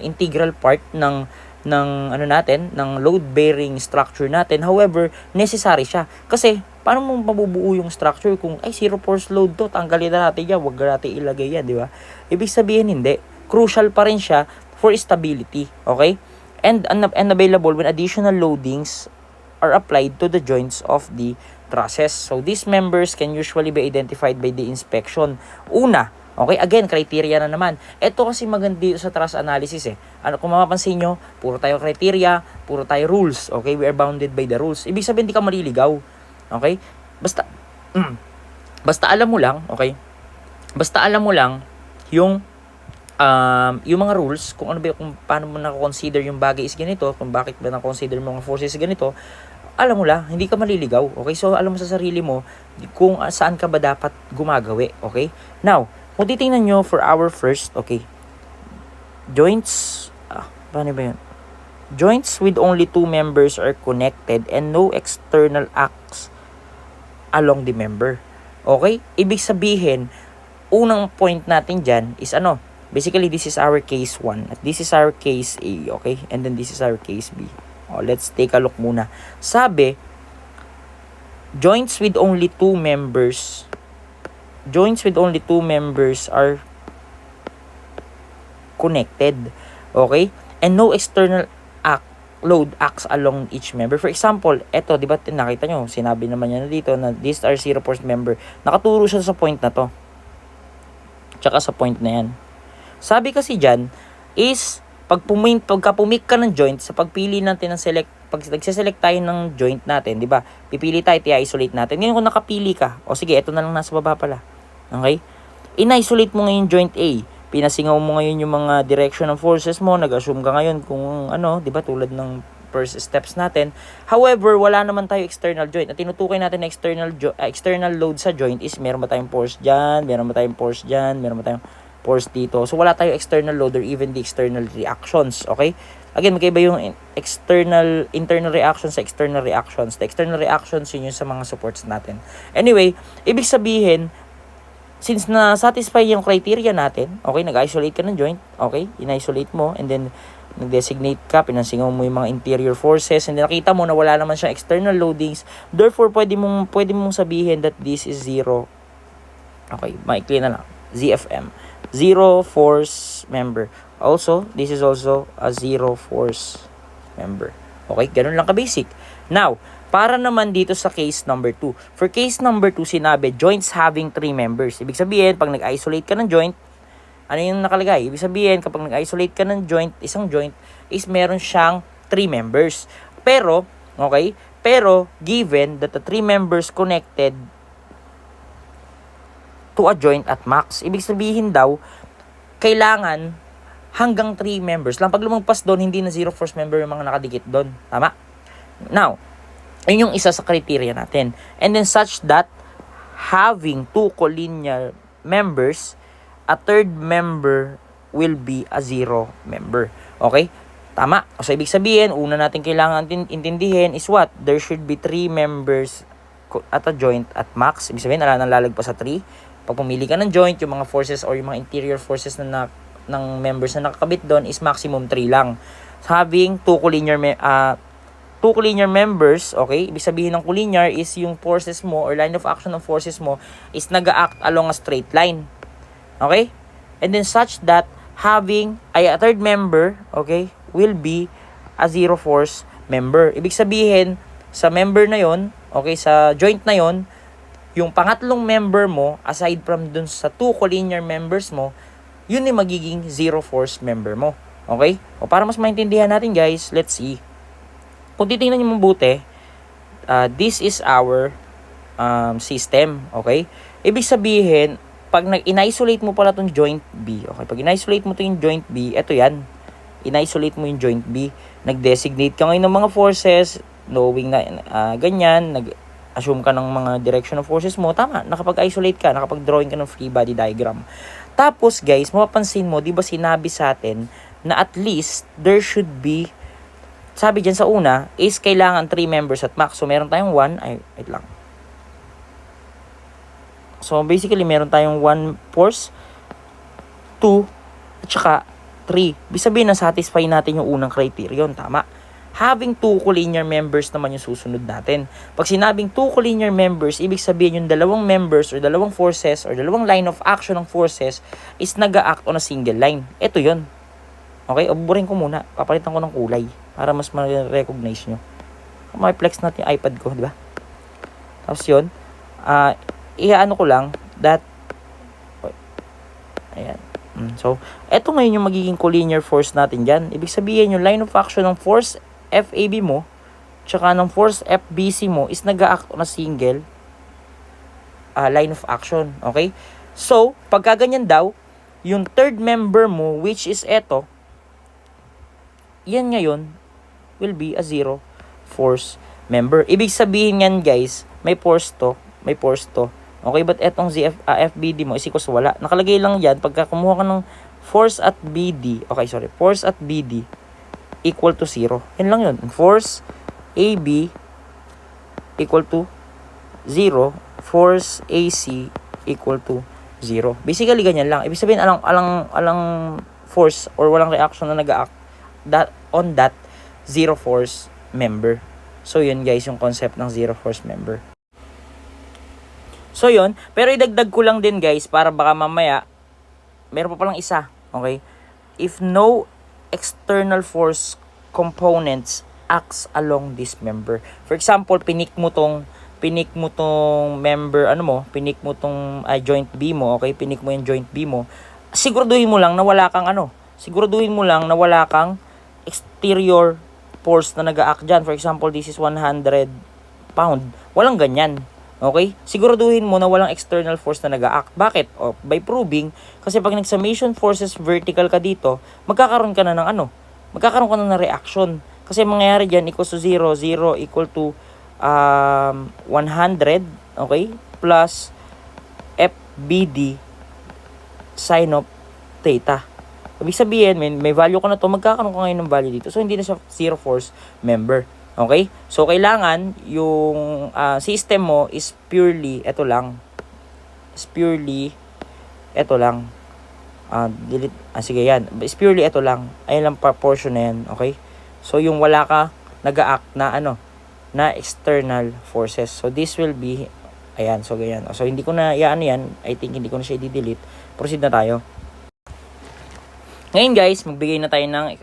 S1: integral part ng load bearing structure natin. However, necessary siya. Kasi paano mo mabubuo yung structure kung zero force load to, tanggalin na natin yan, wag natin ilagay yan, di ba? Ibig sabihin hindi. Crucial pa rin siya for stability, okay? And available when additional loadings are applied to the joints of the trusses. So, these members can usually be identified by the inspection. Una, okay, again, criteria na naman. Ito kasi maganda sa truss analysis eh. Kung mapapansin nyo, puro tayo criteria, puro tayo rules. Okay, we are bounded by the rules. Ibig sabihin, hindi ka maliligaw. Okay? Basta alam mo lang, okay? Basta alam mo lang yung mga rules, kung paano mo na-consider yung bagay is ganito, kung bakit ba na-consider mo mga forces ganito, alam mo lang, hindi ka maliligaw. Okay? So, alam mo sa sarili mo kung saan ka ba dapat gumagawi. Okay? Now, kung titingnan nyo for our first, okay, joints, paano ba yun? Joints with only two members are connected and no external acts along the member. Okay? Ibig sabihin, unang point natin dyan is basically, this is our case 1. At this is our case A, okay? And then this is our case B. Let's take a look muna. Sabi, joints with only two members are connected, okay? And no external load acts along each member. For example, eto, di ba nakita nyo, sinabi naman niya na dito na these are zero force member. Nakaturo siya sa point na to. Tsaka sa point na yan. Sabi kasi dyan is pagka pumik ka ng joint sa pagpili natin ng pag nagse-select tayo ng joint natin, di ba? Pipili tayo, i-isolate natin. Ngayon kung nakapili ka, sige, ito na lang nasa baba pala. Okay? In-isolate mo ngayon joint A. Pinasingaw mo ngayon yung mga direction ng forces mo, nag-assume ka ngayon kung di ba, tulad ng first steps natin. However, wala naman tayo external joint. At tinutukoy natin na external load sa joint is meron ba tayong force dyan, meron ba tayong force dyan, meron ba tayong force dito. So, wala tayo external load or even the external reactions. Okay? Again, magkaiba yung internal reactions sa external reactions. The external reactions, yun yung sa mga supports natin. Anyway, ibig sabihin, since na-satisfy yung criteria natin, okay, nag-isolate ka ng joint, okay, in-isolate mo, and then nag-designate ka, pinansingaw mo yung mga interior forces, and then nakita mo na wala naman siyang external loadings, therefore, pwede mong sabihin that this is zero. Okay, maikli na lang. ZFM. Zero force member. Also, this is also a zero force member. Okay, ganun lang ka-basic. Now, para naman dito sa case number 2. For case number 2, sinabi, joints having 3 members. Ibig sabihin, pag nag-isolate ka ng joint, ano yung nakalagay? Ibig sabihin, kapag nag-isolate ka ng joint, isang joint, is meron siyang 3 members. Pero, okay, pero given that the 3 members connected to a joint at max, ibig sabihin daw, kailangan hanggang 3 members lang. Pag lumagpas doon, hindi na zero force member yung mga nakadikit doon. Tama? Now, yun yung isa sa criteria natin. And then such that having 2 collinear members, a third member will be a zero member. Okay? Tama. So, ibig sabihin, una natin kailangan intindihin is what? There should be 3 members at a joint at max. Ibig sabihin, ala nang lalagpas sa 3. Pag pumili ka ng joint, yung mga forces or yung mga interior forces ng members na nakakabit doon is maximum 3 lang. So, having 2 collinear members, okay? Ibig sabihin ng collinear is yung forces mo or line of action ng forces mo is nag-act along a straight line. Okay? And then such that having a third member, okay, will be a zero force member. Ibig sabihin, sa member na yon, okay, sa joint na yon, yung pangatlong member mo, aside from dun sa 2 collinear members mo, yun yung magiging zero force member mo. Okay? O para mas maintindihan natin guys, let's see. Kung titingnan nyo mabuti, this is our system. Okay? Ibig sabihin, pag in-isolate mo pala itong joint B, okay? Pag in-isolate mo ito yung joint B, eto yan. In-isolate mo yung joint B. Nag-designate ka ngayon ng mga forces, knowing na ganyan, nag-assume ka ng mga direction of forces mo, tama, nakapag-isolate ka, nakapag-drawing ka ng free body diagram. Tapos guys, mapapansin mo, di ba sinabi sa atin na at least there should be, sabi dyan sa una, is kailangan 3 members at max. So, meron tayong 1, wait lang. So, basically, meron tayong 1 force, 2, at saka 3. Ibig sabihin na satisfy natin yung unang criterion, tama? Having 2 collinear members naman yung susunod natin. Pag sinabing 2 collinear members, ibig sabihin yung dalawang members or dalawang forces or dalawang line of action ng forces is nag-a-act on a single line. Ito yun. Okay, abuburin ko muna. Papalitan ko ng kulay para mas ma-recognize nyo. Ma-flex natin yung iPad ko, di ba? Tapos yun, iaano ko lang that, ayan. So, eto ngayon yung magiging collinear force natin dyan. Ibig sabihin yung line of action ng force FAB mo, tsaka ng force FBC mo is nag-a-act on a single line of action. Okay? So, pagka ganyan daw, yung third member mo, which is eto, yan ngayon will be a zero force member. Ibig sabihin yan guys, may force to, may force to. Okay, but etong FBD mo is equals wala. Nakalagay lang yan, pagka kumuha ka ng force at BD, okay, sorry, force at BD equal to 0. Yan lang yun. Force AB equal to 0, force AC equal to 0. Basically, ganyan lang. Ibig sabihin, alang force or walang reaction na nag-act on that zero force member. So, yun guys, yung concept ng zero force member. So, yun. Pero idagdag ko lang din guys, para baka mamaya, meron pa palang isa. Okay? If no external force components acts along this member. For example, pinik mo tong member, pinik mo tong joint B mo, okay? Pinik mo yung joint B mo. Siguraduhin mo lang na wala kang exterior force na nag-a-act dyan. For example, this is 100 pound. Walang ganyan. Okay? Siguraduhin mo na walang external force na nag-a-act. Bakit? By proving, kasi pag nag-summation forces vertical ka dito, magkakaroon ka na ng reaction. Kasi mangyayari dyan, equals to 0, 0 equal to 100, okay? Plus FBD sin of theta. Ibig sabihin, may value ko na to, magkakaroon ka ngayon ng value dito. So, hindi na siya zero force member. Okay? So, kailangan yung system mo is purely, ito lang. Delete. Sige yan. Is purely ito lang. Ayun lang proportion na yan. Okay? So, yung wala ka nag-a-act na external forces. So, this will be, ayan. So, ganyan. So, hindi ko na, yan. I think hindi ko na siya i-delete. Proceed na tayo. Ngayon guys, magbigay na tayo ng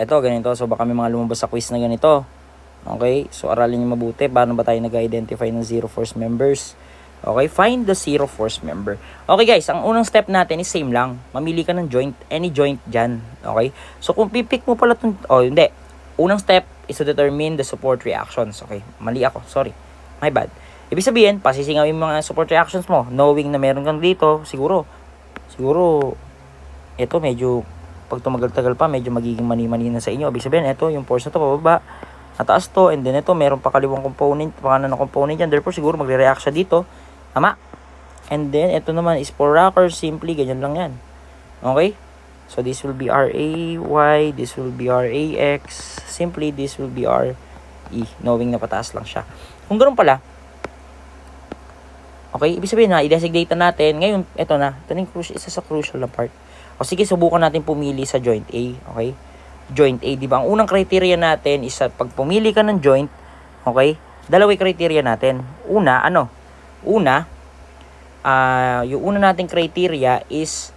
S1: Ito, ganito. So, baka may mga lumabas sa quiz na ganito. Okay? So, aralin niyo mabuti. Paano ba tayo nag-identify ng zero force members? Okay? Find the zero force member. Okay, guys. Ang unang step natin is same lang. Mamili ka ng joint. Any joint dyan. Okay? So, kung pipick mo pala itong... Oh, hindi. Unang step is to determine the support reactions. Okay? Mali ako. Sorry. My bad. Ibig sabihin, pasisingawin mo mga support reactions mo. Knowing na meron kang dito, siguro, ito medyo, pag tumagal-tagal pa, medyo magiging mani-mani na sa inyo. Ibig sabihin, ito, yung force na to, pababa, nataas to, and then ito, meron pa kaliwang component, pakanan na component yan. Therefore, siguro magre-react siya dito. Tama. And then, ito naman is for rockers, simply, ganyan lang yan. Okay? So, this will be RAY, this will be RAX, simply, this will be RE, knowing na pataas lang siya. Kung ganoon pala, okay, ibig sabihin na, i-designate natin. Ngayon, ito na. Ito na isa sa crucial na part. O sige, subukan natin pumili sa joint A. Okay? Joint A, di ba? Ang unang criteria natin is pag pumili ka ng joint, okay, dalawang criteria natin. Una, yung una nating criteria is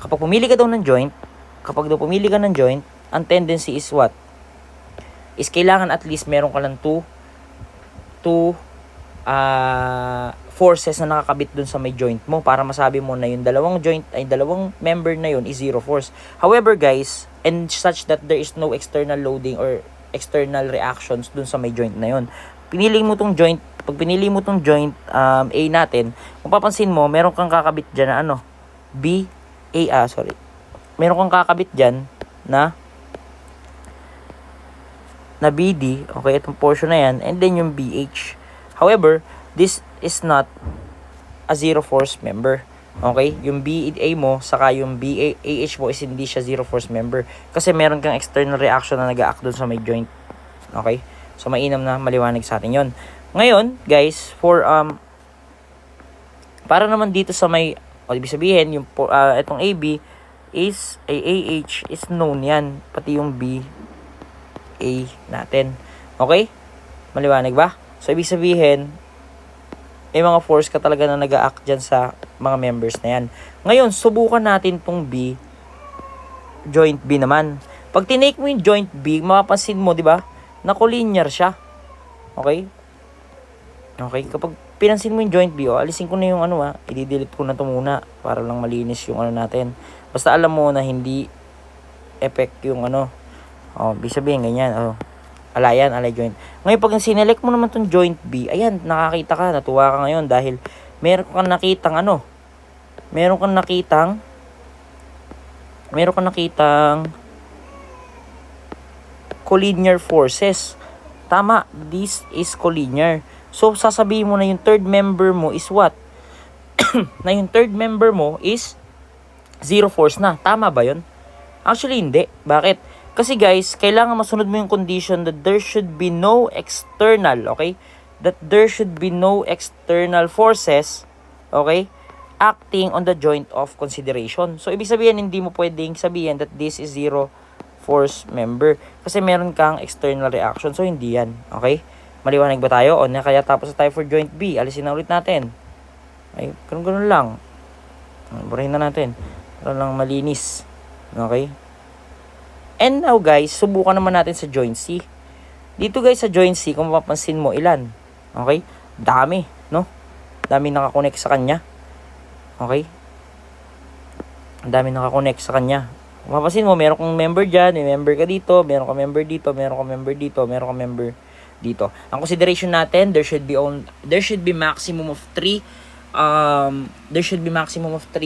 S1: kapag pumili ka daw ng joint, ang tendency is what? Is kailangan at least meron ka lang two forces na nakakabit dun sa may joint mo para masabi mo na yung dalawang member na yun is zero force. However, guys, and such that there is no external loading or external reactions dun sa may joint na yun. Pag pinili mo tong joint A natin, kung papansin mo, meron kang kakabit dyan na meron kang kakabit dyan na BD, okay, itong portion na yan, and then yung BH. However, this is not a zero force member. Okay? Yung BA mo, saka yung BAH mo is hindi siya zero force member. Kasi meron kang external reaction na nag-act dun sa may joint. Okay? So, mainam na maliwanag sa atin yon. Ngayon, guys, para naman dito sa may, ibig sabihin, yung itong AB is, AH is known yan. Pati yung BA natin. Okay? Maliwanag ba? So, ibig sabihin, may mga force ka talaga na nag-a-act dyan sa mga members na yan. Ngayon, subukan natin tong joint B naman. Pag tinake mo yung joint B, mapapansin mo, di ba, na collinear siya. Okay? Okay, kapag pinansin mo yung joint B, alisin ko na yung i-delete ko na to muna para lang malinis yung natin. Basta alam mo na hindi effect yung ibig sabihin, ganyan, alay joint. Ngayon, pag sinelect mo naman tong joint B, ayan, nakakita ka, natuwa ka ngayon dahil meron kang nakitang collinear forces. Tama, this is collinear. So, sasabihin mo na yung third member mo is what? Na yung third member mo is zero force na. Tama ba yun? Actually, hindi. Bakit? Kasi guys, kailangan masunod mo yung condition that there should be no external, okay? That there should be no external forces, okay? Acting on the joint of consideration. So, ibig sabihin, hindi mo pwedeng sabihin that this is zero force member. Kasi meron kang external reaction. So, hindi yan, okay? Maliwanag ba tayo? O, kaya tapos na tayo for joint B. Alisin na ulit natin. Ay, ganun lang. Burahin na natin. Para lang malinis. Okay? And now guys, subukan naman natin sa joint C. Dito guys sa joint C, kung mapapansin mo, ilan? Okay? Dami, no? Dami nakakonect sa kanya. Okay? Dami nakakonect sa kanya. Kung mapapansin mo, meron kang member dyan, may member ka dito, meron kang member dito, meron kang member dito, meron kang member dito. Ang consideration natin, there should be maximum of 3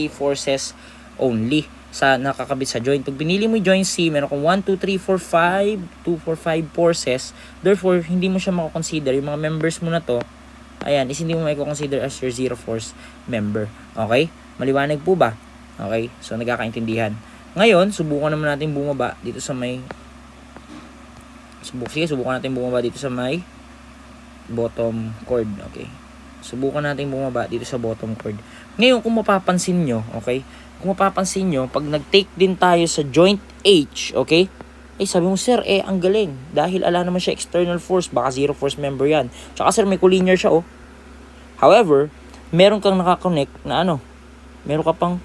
S1: forces only sa nakakabit sa joint. Pag binili mo yung joint C, meron kang 1, 2, 3, 4, 5, 2, 4, 5 forces. Therefore, hindi mo siya makakonsider. Yung mga members mo na to, ayan, is hindi mo makakonsider as your zero force member. Okay? Maliwanag po ba? Okay? So, nagkakaintindihan. Ngayon, subukan naman natin bumaba dito sa may subukan natin bumaba dito sa may bottom chord. Okay? Subukan natin bumaba dito sa bottom chord. Ngayon, kung mapapansin nyo, okay? Kung mapapansin nyo, pag nag-take din tayo sa joint H, okay? Sabi mo, sir, ang galing. Dahil ala naman siya external force, baka zero force member yan. Tsaka sir, may collinear siya, However, meron kang nakakonect na meron ka pang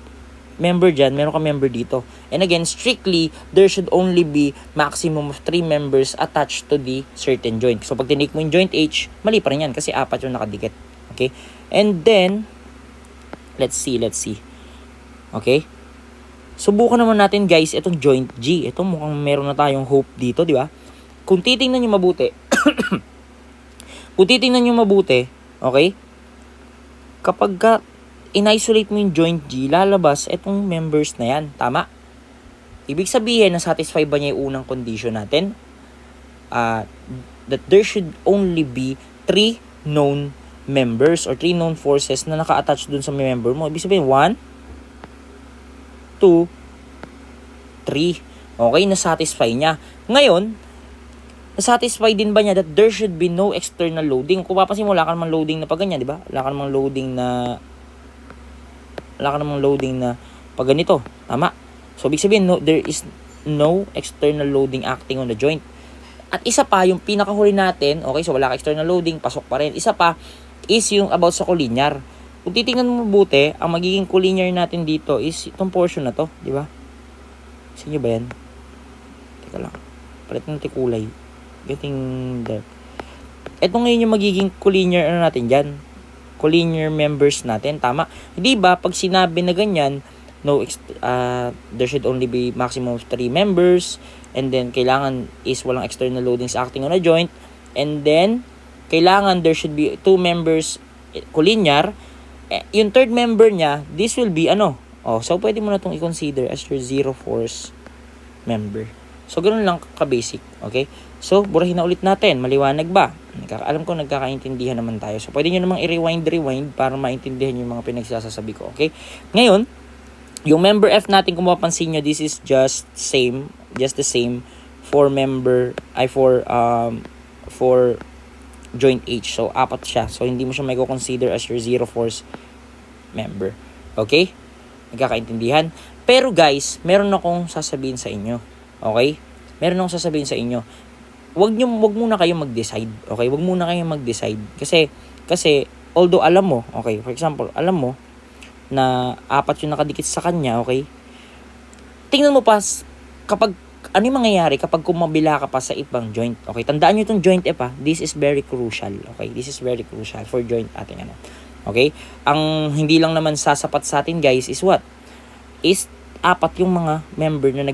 S1: member dyan, meron ka member dito. And again, strictly, there should only be maximum of 3 members attached to the certain joint. So, pag tinik mo yung joint H, mali pa rin yan kasi 4 yung nakadikit. Okay? And then, let's see. Okay? Subukan naman natin guys, itong joint G. Ito mukhang meron na tayong hope dito, di ba? Kung titingnan nyo mabuti, okay? Kapag in-isolate mo yung joint G, lalabas itong members na yan. Tama? Ibig sabihin, na-satisfy ba niya yung unang condition natin? That there should only be 3 known members or 3 known forces na naka-attach dun sa member mo. Ibig sabihin, 1, 2, 3. Okay, na-satisfy niya. Ngayon, na-satisfy din ba niya that there should be no external loading? Kung papansin mo, wala ka namang loading na pag ganyan, di ba? Wala ka namang loading na pag ganito. Tama. So, ibig sabihin, there is no external loading acting on the joint. At isa pa, yung pinakahuli natin, okay, so wala ka external loading, pasok pa rin. Isa pa, is yung about sa collinear. Kung titingnan mo mabuti, ang magiging collinear natin dito is itong portion na to, di ba? Kasi nyo ba yan? Teka lang. Palit natin kulay. Getting dark. Ito ngayon yung magiging collinear natin dyan. Collinear members natin. Tama. Hindi ba, pag sinabi na ganyan, there should only be maximum of 3 members, and then kailangan is walang external loadings acting on a joint, and then kailangan there should be 2 members collinear. Yung third member niya, this will be so pwede mo na itong i-consider as your zero force member. So ganoon lang ka-basic, okay? So burahin na ulit natin, maliwanag ba? Alam ko nagkakaintindihan naman tayo. So pwede nyo namang i-rewind para maintindihan yung mga pinagsasabi ko, okay? Ngayon, yung member F natin, kung mapapansin nyo, this is just the same for joint H. So, 4 siya. So, hindi mo siya may consider as your zero force member. Okay? Nagkakaintindihan? Pero guys, meron akong sasabihin sa inyo. Okay? Meron akong sasabihin sa inyo. Wag muna kayong mag-decide. Okay? Wag muna kayong mag-decide. Kasi, although alam mo, okay, for example, alam mo, na 4 yung nakadikit sa kanya, okay? Tingnan mo pa, ano yung mangyayari kapag kumabila ka pa sa ibang joint, okay? Tandaan nyo itong joint F, this is very crucial, okay? This is very crucial for joint ating okay? Ang hindi lang naman sasapat sa atin, guys, is what? Is 4 yung mga member na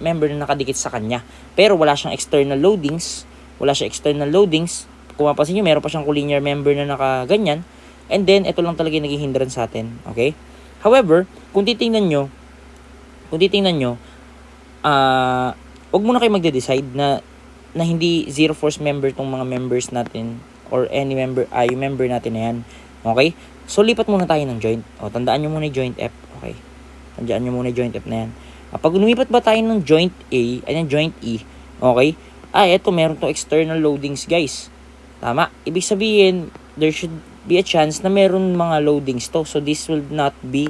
S1: member na nakadikit sa kanya. Pero wala siyang external loadings. Kung mapapansin nyo, meron pa siyang collinear member na nakaganyan. And then, ito lang talaga yung naging hindrance sa atin. Okay? However, kung titingnan nyo, wag muna kayo magde-decide na hindi zero force member tong mga members natin or any member, yung member natin na yan. Okay? So, lipat muna tayo ng joint. Tandaan nyo muna yung joint F. Okay? Tandaan nyo muna yung joint F na yan. Pag lumipat ba tayo ng joint A, joint E, okay? Eto, meron to external loadings, guys. Tama? Ibig sabihin, there should be a chance na meron mga loadings to. So, this will not be,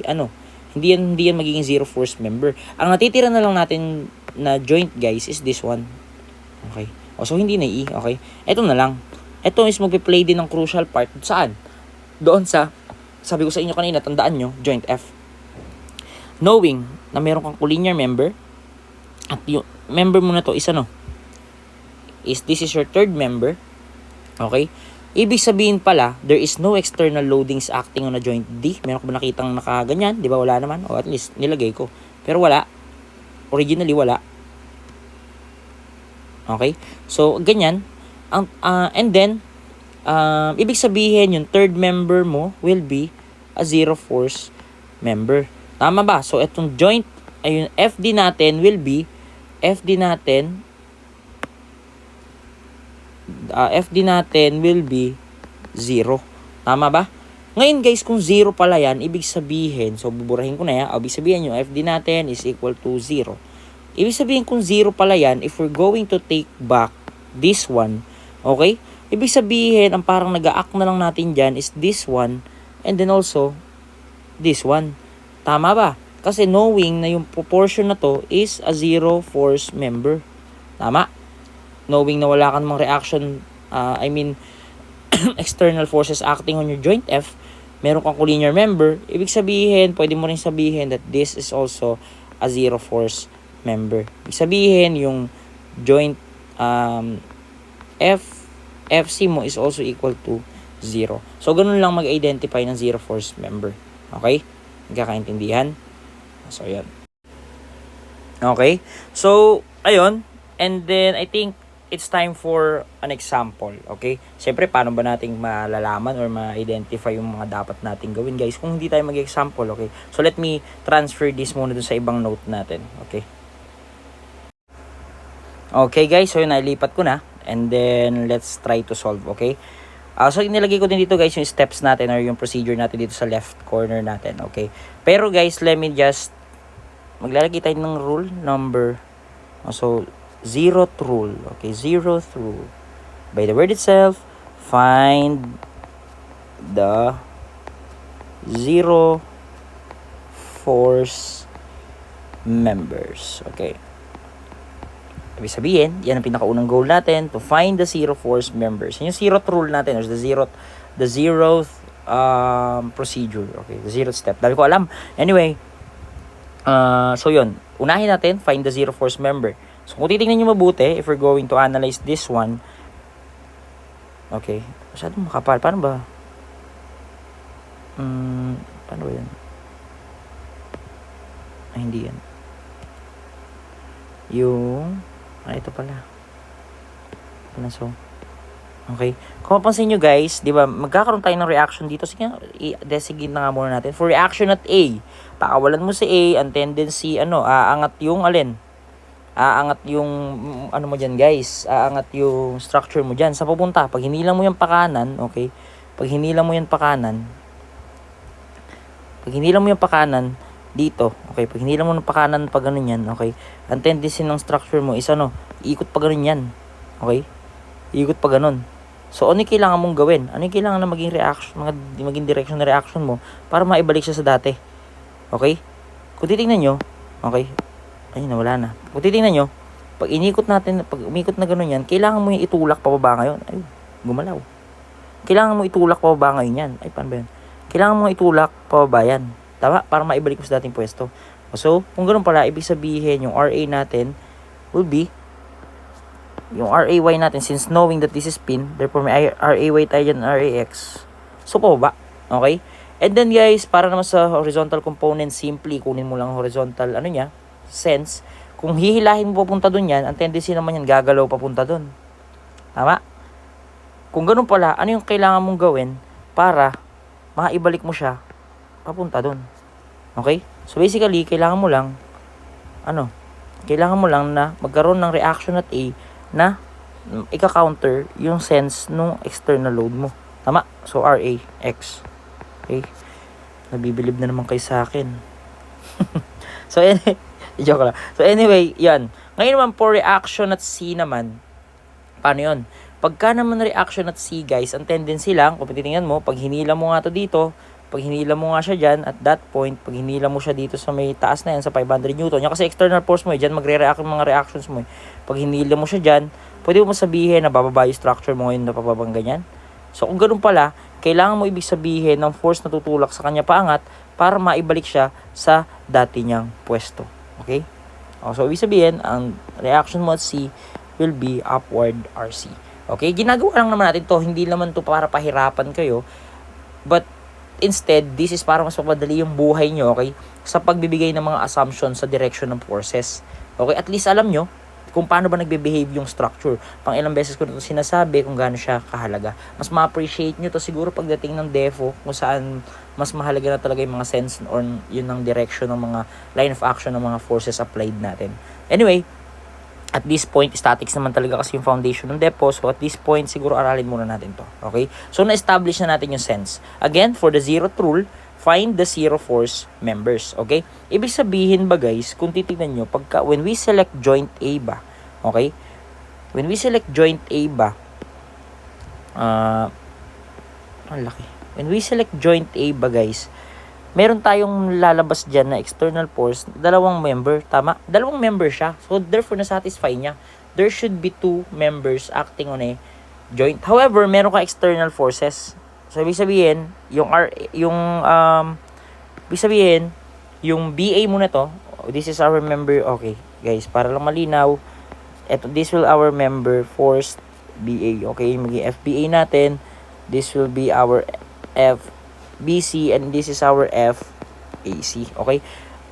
S1: hindi yan magiging zero force member. Ang natitira na lang natin na joint, guys, is this one. Okay? So, hindi na E, okay? Ito na lang. Ito is magpe-play din ng crucial part. Saan? Doon sa, sabi ko sa inyo kanina, tandaan nyo, joint F. Knowing na meron kang collinear member, at yung member mo na to is this is your third member, okay? Ibig sabihin pala, there is no external loadings acting on a joint D. Meron ko ba nakitang nakaganyan? Di ba wala naman? O at least nilagay ko. Pero wala. Originally wala. Okay? So, ganyan. And then, ibig sabihin yung third member mo will be a zero force member. Tama ba? So, itong joint, ayun, FD natin will be 0. Tama ba? Ngayon guys, kung 0 pala yan, ibig sabihin, so buburahin ko na yan, ibig sabihin yung FD natin is equal to 0. Ibig sabihin kung 0 pala yan, if we're going to take back this one, okay? Ibig sabihin, ang parang nag-a-act na lang natin dyan is this one, and then also, this one. Tama ba? Kasi knowing na yung proportion na to is a zero force member. Tama? Knowing na wala kang mga reaction, external forces acting on your joint F, meron kang collinear member, ibig sabihin, pwede mo rin sabihin that this is also a zero force member. Ibig sabihin, yung joint FC mo is also equal to 0. So, ganun lang mag-identify ng zero force member. Okay? Nagkakaintindihan? So, yan. Okay? So, ayun. And then, I think it's time for an example. Okay? Siyempre, paano ba nating malalaman or ma-identify yung mga dapat nating gawin, guys, kung hindi tayo mag-example. Okay? So, let me transfer this muna dun sa ibang note natin. Okay? Okay, guys. So, yun, nailipat ko na. And then, let's try to solve. Okay? So, nilagay ko din dito, guys, yung steps natin or yung procedure natin dito sa left corner natin. Okay? Pero, guys, let me just maglalagay tayo ng rule number. So, zeroth rule. Okay, zeroth rule. By the word itself, find the zero force members. Okay. Ibig sabihin, yan ang pinakaunang goal natin, to find the zero force members. Yan yung zeroth rule natin, or the zeroth procedure. Okay, the zeroth step. Dahil ko alam. Anyway, so yun, unahin natin, find the zero force member. So kung titingnan nyo mabuti, if we're going to analyze this one, okay, masyadong makapal. Paano ba? Paano ba yan? Ay, hindi yan. Ito pala. So, okay. Kung mapansin nyo, guys, di ba, magkakaroon tayo ng reaction dito. Sige, i-designate na nga muna natin. For reaction at A, pakawalan mo si A, ang tendency, aangat yung alin? Aangat yung, mo dyan, guys? Aangat yung structure mo dyan. Sa pupunta, pag hinilang mo yung pakanan, okay? Pag hinilang mo yung pakanan, dito, okay? Pag hinilang mo ng pakanan, pag ganun yan, okay? Ang tendency ng structure mo is, ikot pa ganun yan. Okay? Ikot pa ganun. So, ano yung kailangan mong gawin? Ano yung kailangan na maging reaction, maging direction na reaction mo para maibalik siya sa dati? Okay? Kung titingnan nyo, okay? Ayun, wala na. Kung titingnan nyo, pag inikot natin, pag umikot na ganun yan, kailangan mo yung itulak pababa ngayon. Ay, gumalaw. Kailangan mo itulak pababa ngayon yan. Ay, paano ba yan? Kailangan mo itulak pababa yan. Tama? Para maibalik mo sa dating pwesto. So, kung ganun pala, ibig sabihin, yung RA natin will be yung RAY natin, since knowing that this is spin, therefore may RAY tayo dyan, RAX. So, pababa. Okay? And then, guys, para naman sa horizontal component, simply, kunin mo lang horizontal, sense. Kung hihilahin mo papunta dun yan, ang tendency naman yan, gagalaw papunta dun. Tama? Kung ganun pala, ano yung kailangan mong gawin para maibalik mo siya papunta dun? Okay? So, basically, kailangan mo lang, na magkaroon ng reaction at A na ika-counter yung sense nung external load mo. Tama? So, RAX. Okay? Nabibilib na naman kayo sa akin. So, joke lang. So, anyway, yan. Ngayon naman, for reaction at C naman, paano yun? Pagka naman reaction at C, guys, ang tendency lang, kung titingnan mo, pag hinila mo nga to dito, pag hinila mo nga siya dyan, at that point, pag hinila mo siya dito sa may taas na yan, sa 500 Newton, yan kasi external force mo, dyan magre-react yung mga reactions mo. Pag hinila mo siya dyan, pwede mo sabihin na bababa yung structure mo ngayon na papabang ganyan. So, kung ganun pala, kailangan mo ibig sabihin ng force na tutulak sa kanya paangat para maibalik siya sa dati niyang pwesto. Okay? So, ibig sabihin, ang reaction mo at C will be upward RC. Okay? Ginagawa lang naman natin to, hindi naman to para pahirapan kayo, but instead, this is para mas mapadali yung buhay nyo, okay? Sa pagbibigay ng mga assumptions sa direction ng forces. Okay? At least alam nyo kung paano ba nagbe-behave yung structure. Pang ilang beses ko na ito sinasabi kung gaano siya kahalaga. Mas ma-appreciate nyo to siguro pagdating ng defo kung saan mas mahalaga na talaga yung mga sense or yun ang direction ng mga line of action ng mga forces applied natin. Anyway, at this point, statics naman talaga kasi yung foundation ng depo. So, at this point, siguro aralin muna natin to. Okay? So, na-establish na natin yung sense. Again, for the zeroth rule, find the zero force members. Okay? Ibig sabihin ba, guys, kung titignan nyo, when we select joint A ba, okay? When we select joint A ba, ang laki. When we select joint A ba, guys, meron tayong lalabas dyan na external force, dalawang member, tama? Dalawang member siya. So, therefore, na-satisfy niya. There should be two members acting on a joint. However, meron ka external forces. So, ibig sabihin, ibig sabihin, yung BA muna to, this is our member, okay, guys, para lang malinaw, this will our member forced BA, okay, maging FBA natin, this will be our FBC, and this is our FAC, okay.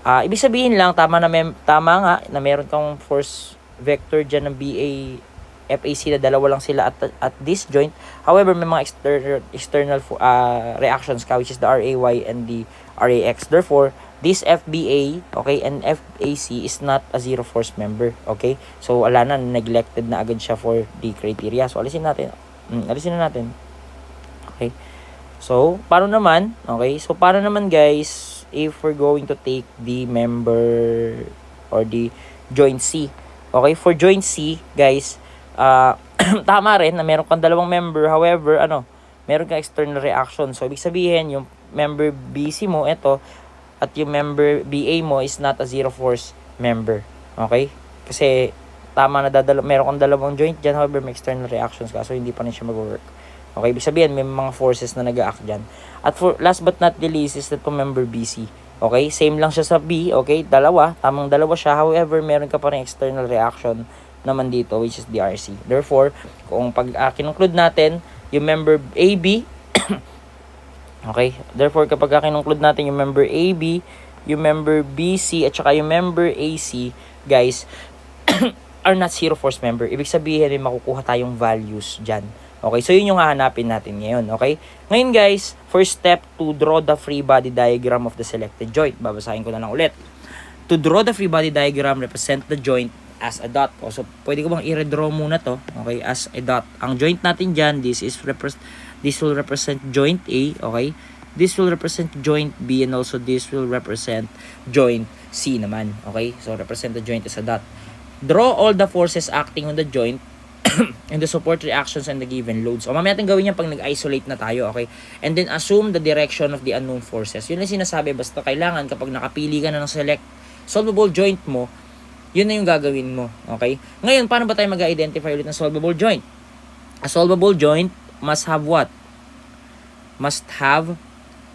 S1: Ibig sabihin lang, tama nga na meron kang force vector dyan ng BA, FAC na dalawa lang sila at this joint. However, may mga external reactions ka, which is the RAY and the RAX. Therefore, this FBA, okay, and FAC is not a zero force member, okay? So, wala na, neglected na agad siya for the criteria. So, alisin na natin. Okay? So, paano naman? Okay? So, paano naman, guys, if we're going to take the member or the joint C? Okay? For joint C, guys, tama rin na meron kang dalawang member. However, meron kang external reaction. So, ibig sabihin, yung member BC mo, ito, at yung member BA mo is not a zero force member. Okay? Kasi, tama na meron kang dalawang joint dyan. However, may external reactions ka. So, hindi pa rin siya mag-work. Okay? Ibig sabihin, may mga forces na nag-act dyan. At for last but not the least is ito member BC. Okay? Same lang siya sa B. Okay? Tamang dalawa siya. However, meron ka pa rin external reaction naman dito, which is the RC. Therefore, kung pag kinunclude natin yung member AB, okay, therefore kapag kinunclude natin yung member AB, yung member BC, at saka yung member AC, guys, are not zero force member. Ibig sabihin, may makukuha tayong values dyan. Okay, so yun yung hahanapin natin ngayon. Okay, ngayon guys, first step to draw the free body diagram of the selected joint. Babasahin ko na lang ulit. To draw the free body diagram, represent the joint as a dot. So, pwede ko bang i-redraw muna to? Okay, as a dot. Ang joint natin dyan, this will represent joint A, okay? This will represent joint B, and also this will represent joint C naman, okay? So, represent the joint as a dot. Draw all the forces acting on the joint and the support reactions and the given loads. O, mamaya natin gawin yan pag nag-isolate na tayo, okay? And then, assume the direction of the unknown forces. Yun ang sinasabi, basta kailangan kapag nakapili ka na ng select solvable joint mo, yun na yung gagawin mo, okay? Ngayon, paano ba tayo mag-identify ulit ng solvable joint? A solvable joint must have what? Must have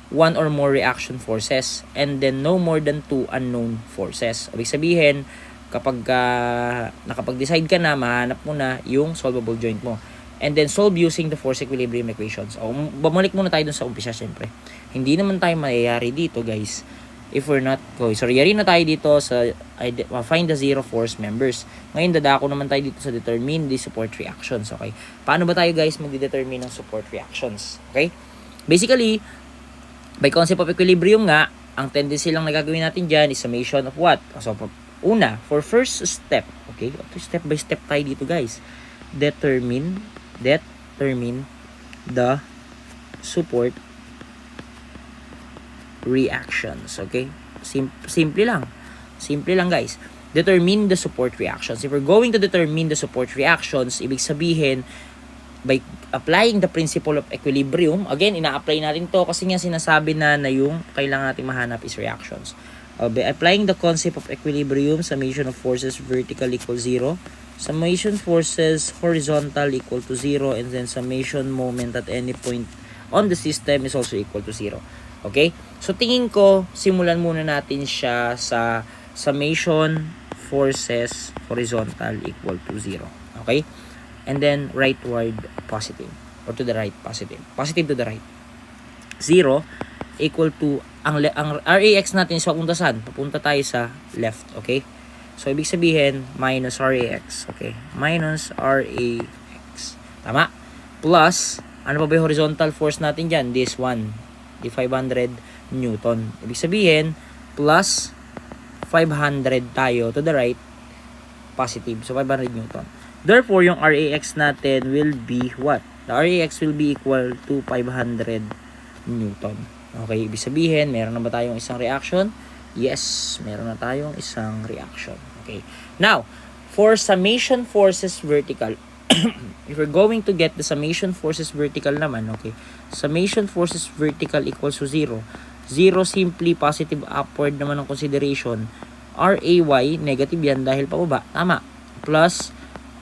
S1: one or more reaction forces and then no more than two unknown forces. Ibig sabihin, kapag nakapag-decide ka na, mahanap mo na yung solvable joint mo. And then solve using the force equilibrium equations. O, bumalik muna tayo dun sa umpisa, syempre. Hindi naman tayo mayayari dito, guys, if we're not going. So, yari na tayo dito sa find the zero force members. Ngayon, dadako naman tayo dito sa determine the support reactions. Okay? Paano ba tayo, guys, magde-determine ng support reactions? Okay? Basically, by concept of equilibrium nga, ang tendency lang na gagawin natin dyan is summation of what? So, for first step, okay? Step by step tayo dito, guys. Determine the support reactions, okay? Simple lang, guys. Determine the support reactions. If we're going to determine the support reactions, ibig sabihin, by applying the principle of equilibrium, again, ina-apply natin to kasi nga sinasabi na yung kailangan natin mahanap is reactions. By applying the concept of equilibrium, summation of forces vertical equals 0, summation forces horizontal equal to 0, and then summation moment at any point on the system is also equal to 0. Okay? So, tingin ko, simulan muna natin siya sa summation forces horizontal equal to 0. Okay? And then, rightward positive. Or to the right positive. Positive to the right. 0 equal to, ang RAX natin is papunta saan? Papunta tayo sa left. Okay? So, ibig sabihin, minus RAX. Okay? Minus RAX. Tama? Plus, ano pa ba yung horizontal force natin dyan? This one. The 500 Newton. Ibig sabihin, plus 500 tayo to the right, positive. So, 500 Newton. Therefore, yung RAX natin will be what? The RAX will be equal to 500 Newton. Okay, ibig sabihin, meron na ba tayong isang reaction? Yes, meron na tayong isang reaction. Okay. Now, for summation forces vertical, if we're going to get the summation forces vertical naman, okay, summation forces vertical equals to 0. 0 simply positive upward naman ng consideration. RAY, negative yan dahil pababa. Tama. Plus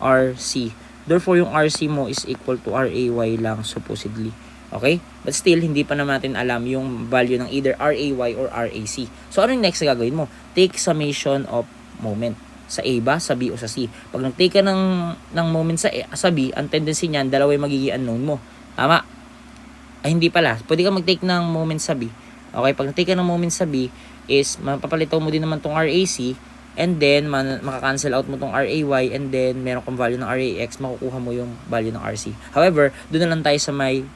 S1: RC. Therefore, yung RC mo is equal to RAY lang supposedly. Okay? But still, hindi pa naman natin alam yung value ng either RAY or RAC. So, ano yung next na gagawin mo? Take summation of moment. Sa A ba, sa B, o sa C? Pag nag-take ka ng moment sa B, ang tendency niyan, dalawa yung magiging unknown mo. Tama? Ay, hindi pala. Pwede ka mag-take ng moment sa B. Okay? Pag nag-take ka ng moment sa B, is mapapalitaw mo din naman tong RAC, and then maka-cancel out mo tong RAY, and then meron kang value ng RAX, makukuha mo yung value ng RC. However, doon na lang tayo sa may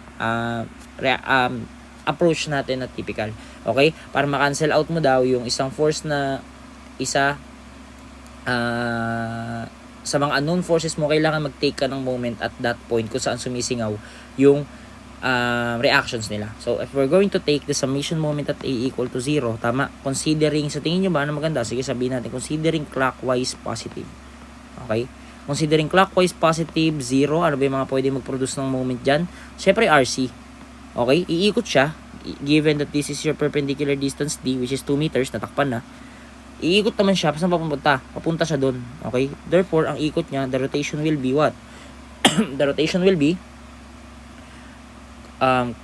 S1: approach natin na typical. Okay? Para ma-cancel out mo daw yung isang force na isa sa mga unknown forces mo, kailangan mag-take ka ng moment at that point kung saan sumisingaw yung reactions nila. So, if we're going to take the summation moment at A equal to 0, tama? Considering, sa tingin nyo ba, ano maganda? Sige, sabihin natin, considering clockwise positive. Okay? Considering clockwise positive, 0, ano ba yung mga pwede mag-produce ng moment dyan? Siyempre, RC. Okay? Iikot siya, given that this is your perpendicular distance D, which is 2 meters, natakpan na. Iikot naman siya, saan papunta? Papunta siya doon. Okay? Therefore, ang ikot niya, the rotation will be what? The rotation will be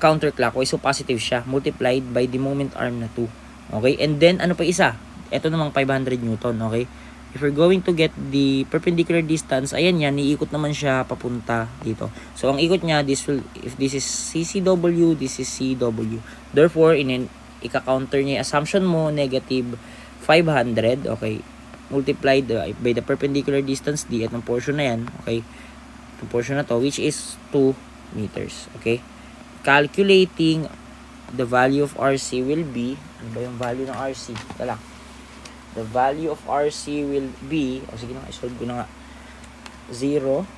S1: counterclockwise, so positive siya, multiplied by the moment arm na 2. Okay? And then, ano pa isa? Ito namang 500 Newton. Okay? If we're going to get the perpendicular distance, ayan yan, iikot naman siya papunta dito. So, ang ikot niya, if this is CCW, this is CW. Therefore, ika-counter niya yung assumption mo, negative 500, okay, multiplied by the perpendicular distance D, at ng portion na yan, okay, itong portion na to, which is 2 meters, okay. Calculating the value of RC will be, ano ba yung value ng RC? Tala. The value of RC will be, sige na, isolve ko na nga, 0,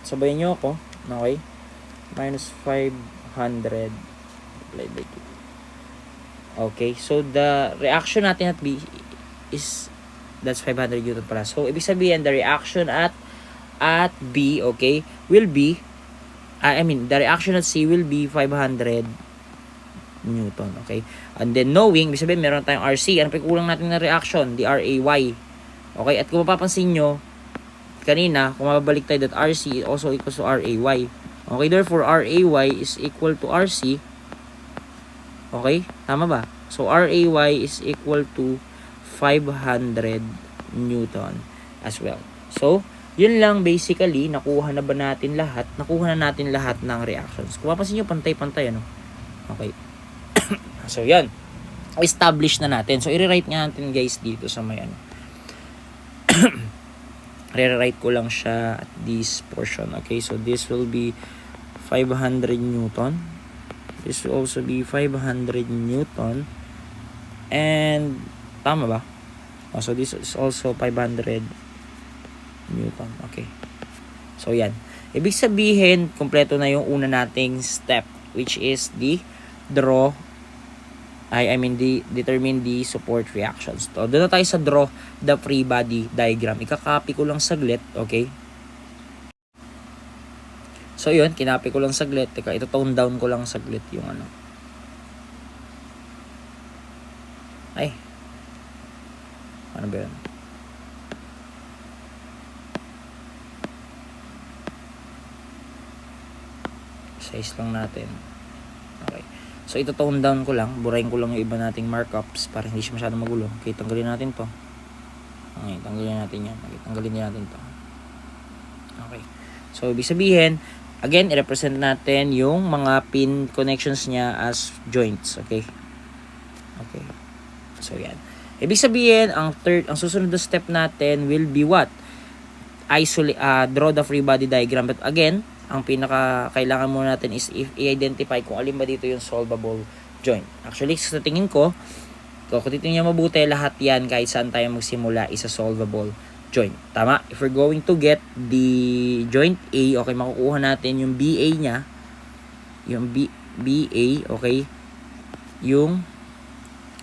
S1: sabayan nyo ako, okay, minus 500 multiplied by 2. Okay, so the reaction natin at B is, that's 500 Newton pala. So, ibig sabihin, the reaction at B, okay, will be, the reaction at C will be 500 Newton, okay? And then, knowing, ibig sabihin, meron tayong RC. Ano pa kulang natin na reaction? The RAY. Okay? At kung mapapansin nyo, kanina, kung mababalik tayo that RC also equals to RAY. Okay? Therefore, RAY is equal to RC. Okay? Tama ba? So, RAY is equal to 500 Newton as well. So, yun lang basically, nakuha na ba natin lahat? Nakuha na natin lahat ng reactions. Kung mapapansin nyo, pantay-pantay, ano? Okay. So, yan. Establish na natin. So, i-rewrite nga natin, guys, dito sa may ano. Re-write ko lang siya at this portion. Okay, so this will be 500 Newton. This will also be 500 Newton. And, tama ba? So, this is also 500 Newton. Okay. So, yan. Ibig sabihin, kompleto na yung una nating step, which is the determine the support reactions. So, doon na tayo sa draw the free body diagram. Ikakopy ko lang saglit, okay? So, yun, kinopy ko lang saglit. Teka, ito tone down ko lang saglit yung ano. Ay. Ano ba yun? Size lang natin. Okay. So, ito tone down ko lang. Burahin ko lang yung iba nating markups para hindi siya masyadong magulo. Okay, tanggalin natin to. Okay, tanggalin natin yan. Okay, tanggalin din natin to. Okay. So, ibig sabihin, again, i-represent natin yung mga pin connections niya as joints. Okay. Okay. So, yan. Ibig sabihin, ang susunod na step natin will be what? Draw the free body diagram. But again, ang pinaka kailangan muna natin is i-identify kung alin ba dito yung solvable joint. Actually, sa tingin ko, kung titingnan niyo mabuti, lahat yan kahit saan tayo magsimula is a solvable joint. Tama? If we're going to get the joint A, okay, makukuha natin yung BA niya. Yung BA, okay? Yung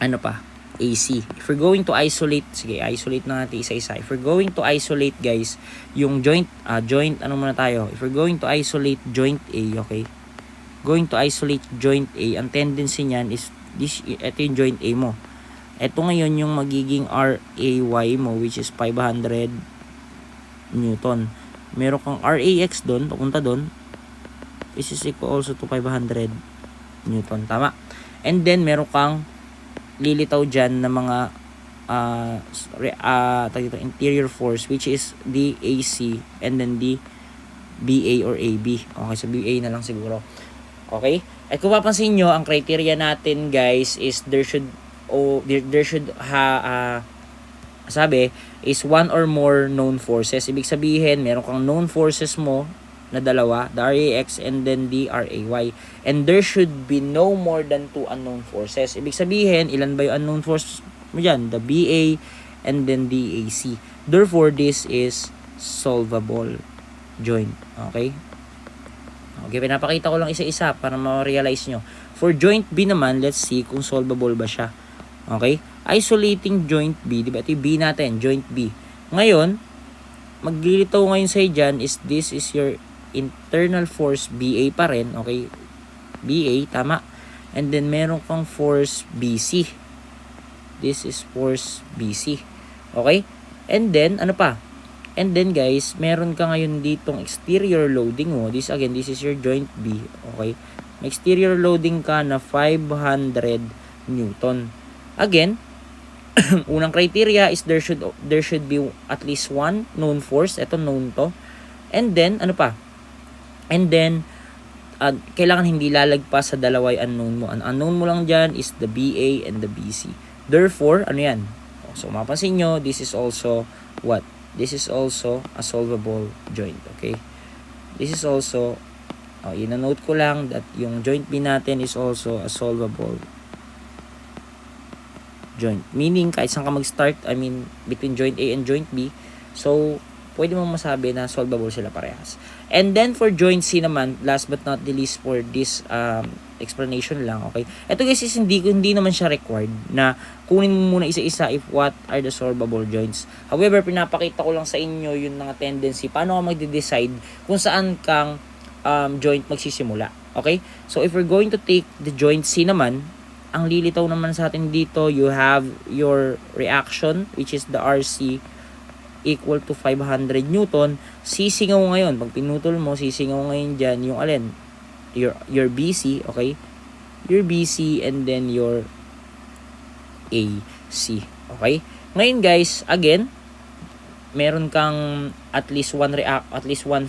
S1: ano pa? AC. If we're going to isolate, sige, isolate na natin isa-isa. If we're going to isolate, guys, yung joint, ano muna tayo? If we're going to isolate joint A, okay? Going to isolate joint A, ang tendency niyan is, ito yung joint A mo. Ito ngayon yung magiging RAY mo, which is 500 Newton. Meron kang RAX doon, papunta doon. This is equal also to 500 Newton. Tama. And then, meron kang lilitaw dyan na mga interior force, which is the AC and then the BA or AB. Okay, so BA na lang siguro. Okay? At kung papansin nyo, ang criteria natin, guys, is there should sabi is one or more known forces. Ibig sabihin, meron kang known forces mo na dalawa, the RAX and then the RAY. And there should be no more than 2 unknown forces. Ibig sabihin, ilan ba yung unknown forces mo dyan? The BA and then the AC. Therefore, this is solvable joint. Okay? Okay, pinapakita ko lang isa-isa para ma-realize nyo. For joint B naman, let's see kung solvable ba siya. Okay? Isolating joint B, di ba? Ito yung B natin, joint B. Ngayon, maglilitaw ngayon sa'yo dyan is this is your internal force BA pa rin. Okay? BA, tama. And then, meron kang force BC. This is force BC. Okay? And then, ano pa? And then, guys, meron ka ngayon ditong exterior loading mo. This is your joint B. Okay? May exterior loading ka na 500 Newton. Again, unang criteria is there should be at least one known force. Ito known to. And then ano pa? And then kailangan hindi lalagpas sa dalawa yung unknown mo. Ang unknown mo lang diyan is the BA and the BC. Therefore, ano yan? So mapapansin nyo, this is also what? This is also a solvable joint. Okay? This is also ina-note ko lang that yung joint B natin is also a solvable joint. Meaning, kahit saan ka mag-start, between joint A and joint B, so, pwede mo masabi na solvable sila parehas. And then, for joint C naman, last but not the least for this explanation lang, okay? Ito guys is hindi naman siya required na kunin mo muna isa-isa if what are the solvable joints. However, pinapakita ko lang sa inyo yung mga tendency, paano ka magde-decide kung saan kang joint magsisimula. Okay? So, if we're going to take the joint C naman, ang lilitaw naman sa atin dito, you have your reaction, which is the RC equal to 500 Newton. Sisingaw ngayon, pag pinutol mo, sisingaw ngayon dyan, yung alin? Your BC, okay? Your BC and then your AC, okay? Ngayon guys, again, meron kang at least one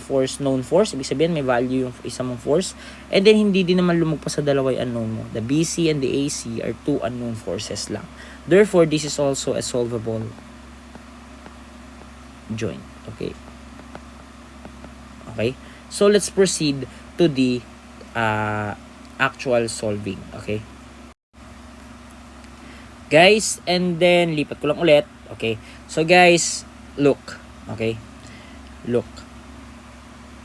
S1: force, known force. Ibig sabihin, may value yung isa mong force. And then, hindi din naman lumagpas sa dalawa yung unknown mo. The BC and the AC are 2 unknown forces lang. Therefore, this is also a solvable joint. Okay? Okay? So, let's proceed to the actual solving. Okay? Guys, and then, lipat ko lang ulit. Okay? So, guys, look. Okay? Look.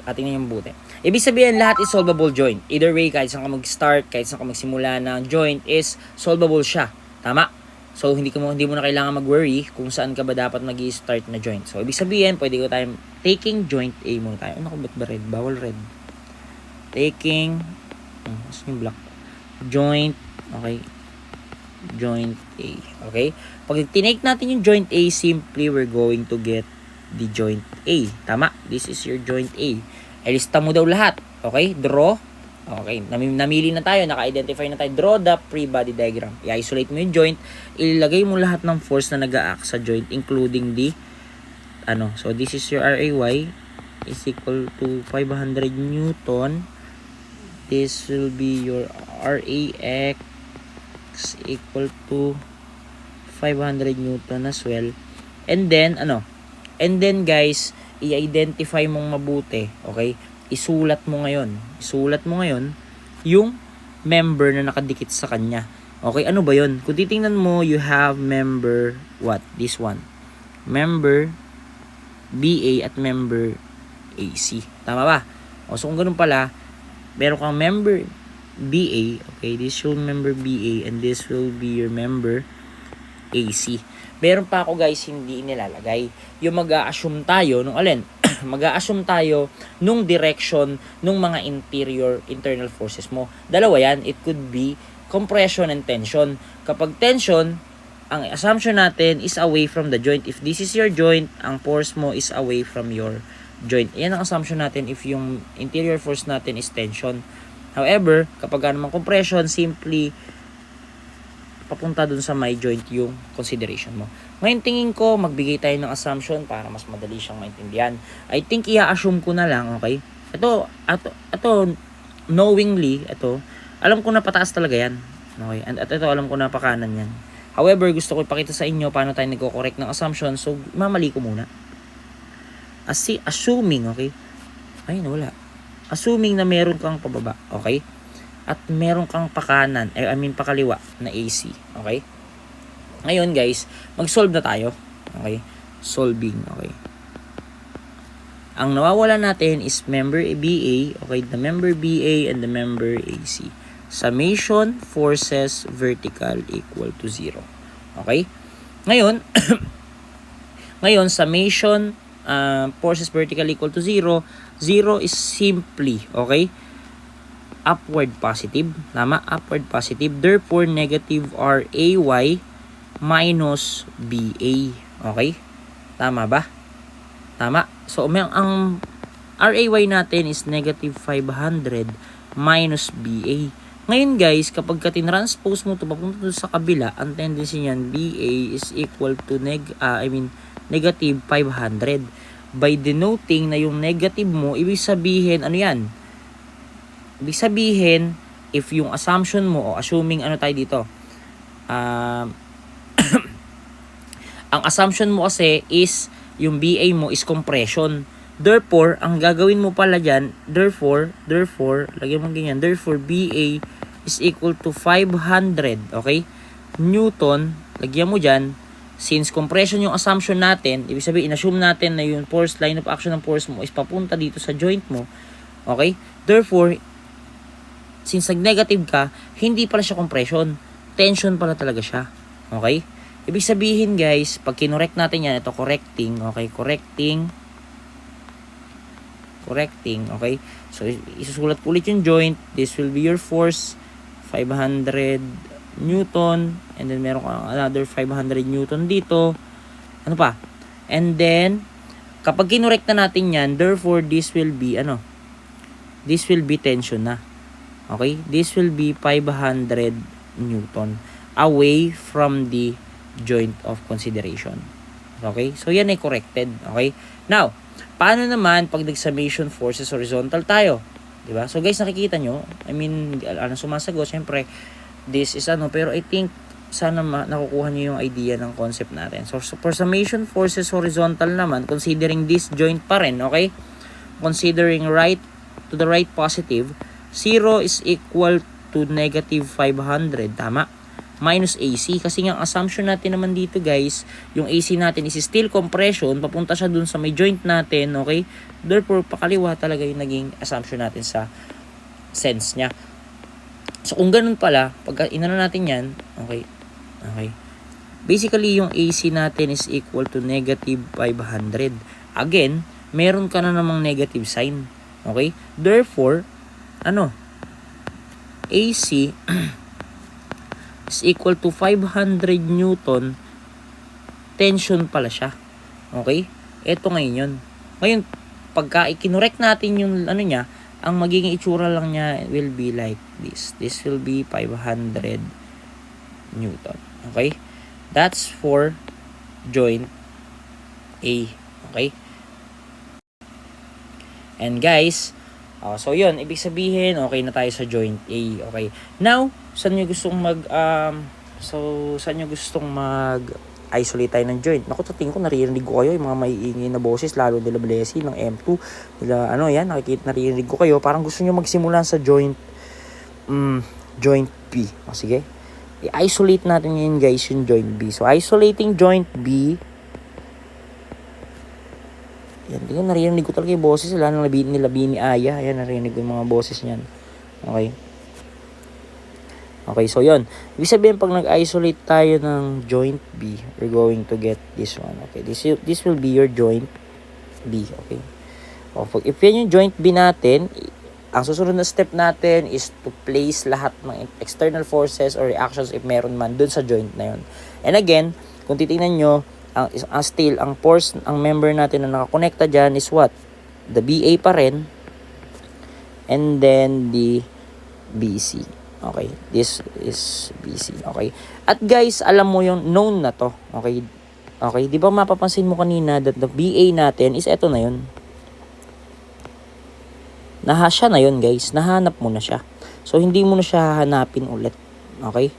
S1: Ating yung buti. Ibig sabihin, lahat is solvable joint. Either way, kahit saan ka mag-start, kahit saan ka magsimula ng joint is solvable siya. Tama? So, hindi mo na kailangan mag-worry kung saan ka ba dapat mag-i-start na joint. So, ibig sabihin, pwede ko tayo taking joint A muna tayo. Ano ko, ba't ba red? Bawal red. Taking, yung black. Joint, okay? Joint A. Okay? Pag tinake natin yung joint A, simply we're going to get the joint A. Tama? This is your joint A. Ilista mo daw lahat. Okay? Draw. Okay. Namili na tayo. Naka-identify na tayo. Draw the free body diagram. I-isolate mo yung joint. Ilagay mo lahat ng force na nag-a-act sa joint, including the So, this is your RAY is equal to 500 Newton. This will be your RAX equal to 500 Newton as well. And then, And then, guys, i-identify mong mabuti. Okay? Isulat mo ngayon yung member na nakadikit sa kanya. Okay? Ano ba yun? Kung titingnan mo, you have member, what? This one. Member BA at member AC. Tama ba? So, kung ganun pala, meron kang member BA, okay, this will member BA and this will be your member AC. Meron pa ako guys hindi inilalagay. Yung mag-a-assume tayo nung alin? Mag-a-assume tayo nung direction nung mga internal forces mo. Dalawa yan. It could be compression and tension. Kapag tension, ang assumption natin is away from the joint. If this is your joint, ang force mo is away from your joint. Yan ang assumption natin if yung interior force natin is tension. However, kapag naman compression, simply papunta dun sa may joint yung consideration mo. Ngayon tingin ko, magbigay tayo ng assumption para mas madali siyang maintindihan. I think i-assume ko na lang, okay? Ito, knowingly, alam ko na pataas talaga yan. Okay? At ito, alam ko na pakanan yan. However, gusto ko ipakita sa inyo paano tayo nagko-correct ng assumption. So, mamali ko muna. Assuming, okay? Ay, wala. Assuming na meron kang pababa, okay? At meron kang pakanan, pakaliwa na AC, okay? Ngayon, guys, mag-solve na tayo. Okay? Solving, okay? Ang nawawala natin is member BA, okay? The member BA and the member AC. Summation forces vertical equal to 0. Okay? Ngayon, summation forces vertical equal to 0. 0 is simply, okay, upward positive. Tama? Upward positive. Therefore, negative RAY minus BA. Okay? Tama ba? Tama. So, ang RAY natin is negative 500 minus BA. Ngayon guys, kapag tinranspose mo ito papunta sa kabila, ang tendency niyan, BA is equal to negative 500. By denoting na yung negative mo, ibig sabihin, ano yan? Ibig sabihin, if yung assumption mo, o assuming ano tayo dito, ang assumption mo kasi is, yung BA mo is compression. Therefore, ang gagawin mo pala dyan, therefore, lagyan mo ganyan, therefore, BA is equal to 500, okay? Newton, lagyan mo dyan, since compression yung assumption natin, ibig sabihin, in-assume natin na yung force, line of action ng force mo is papunta dito sa joint mo, okay? Therefore, since nag-negative ka, hindi pala siya compression, tension pala talaga siya, okay? Ibig sabihin guys, pag kinorek natin yan, ito correcting, okay? Correcting, okay? So, isusulat ko ulit yung joint. This will be your force, 500 Newton, and then meron kang another 500 Newton dito. Ano pa? And then, kapag kinorek na natin yan, therefore, this will be, this will be tension na. Okay? This will be 500 Newton away from the joint of consideration. Okay? So, yan ay corrected. Okay? Now, paano naman pag nag-summation forces horizontal tayo? Diba? So, guys, nakikita nyo, sumasagot, syempre, this is pero I think, sana nakukuha nyo yung idea ng concept natin. So, for summation forces horizontal naman, considering this joint pa rin, okay? Considering right to the right positive, 0 is equal to negative 500, tama? Minus AC, kasi nga assumption natin naman dito guys, yung AC natin is still compression, papunta siya dun sa may joint natin, okay? Therefore, pakaliwa talaga yung naging assumption natin sa sense niya. So, kung ganun pala, pag inano natin yan, okay, basically, yung AC natin is equal to negative 500. Again, meron ka na namang negative sign, okay? Therefore, AC is equal to 500 Newton, tension pala siya. Okay? Ito ngayon yun. Ngayon, pagka ikinorek natin yung niya, ang magiging itsura lang niya will be like this. This will be 500 Newton. Okay? That's for joint A. Okay? And guys, so yun, ibig sabihin, okay na tayo sa joint A. Okay? Now, saan nyo gustong isolate tayo ng joint? Naku, sa tingin ko, naririnig ko kayo, yung mga maiingay na boses, lalo nila Blessy, ng M2, nila, naririnig ko kayo, parang gusto nyo magsimula sa joint B. O, sige, i-isolate natin yun, guys, yung joint B. So, isolating joint B, yan, tingnan, naririnig ko talaga yung boses, lalo nila Bini Aya, ayan, naririnig ko yung mga boses niyan. Okay, so yun. Ibig sabihin, pag nag-isolate tayo ng joint B, we're going to get this one. Okay, this will be your joint B. Okay. If yan yung joint B natin, ang susunod na step natin is to place lahat ng external forces or reactions if meron man dun sa joint na yun. And again, kung titingnan nyo, ang force, ang member natin na nakakonekta dyan is what? The BA pa rin. And then, the BC. Okay, this is BC. Okay. At guys, alam mo yung known na to. Okay. Okay, di ba mapapansin mo kanina that the BA natin is eto na yun. Siya na yun guys. Nahanap mo na siya. So, hindi mo na siya hahanapin ulit. Okay?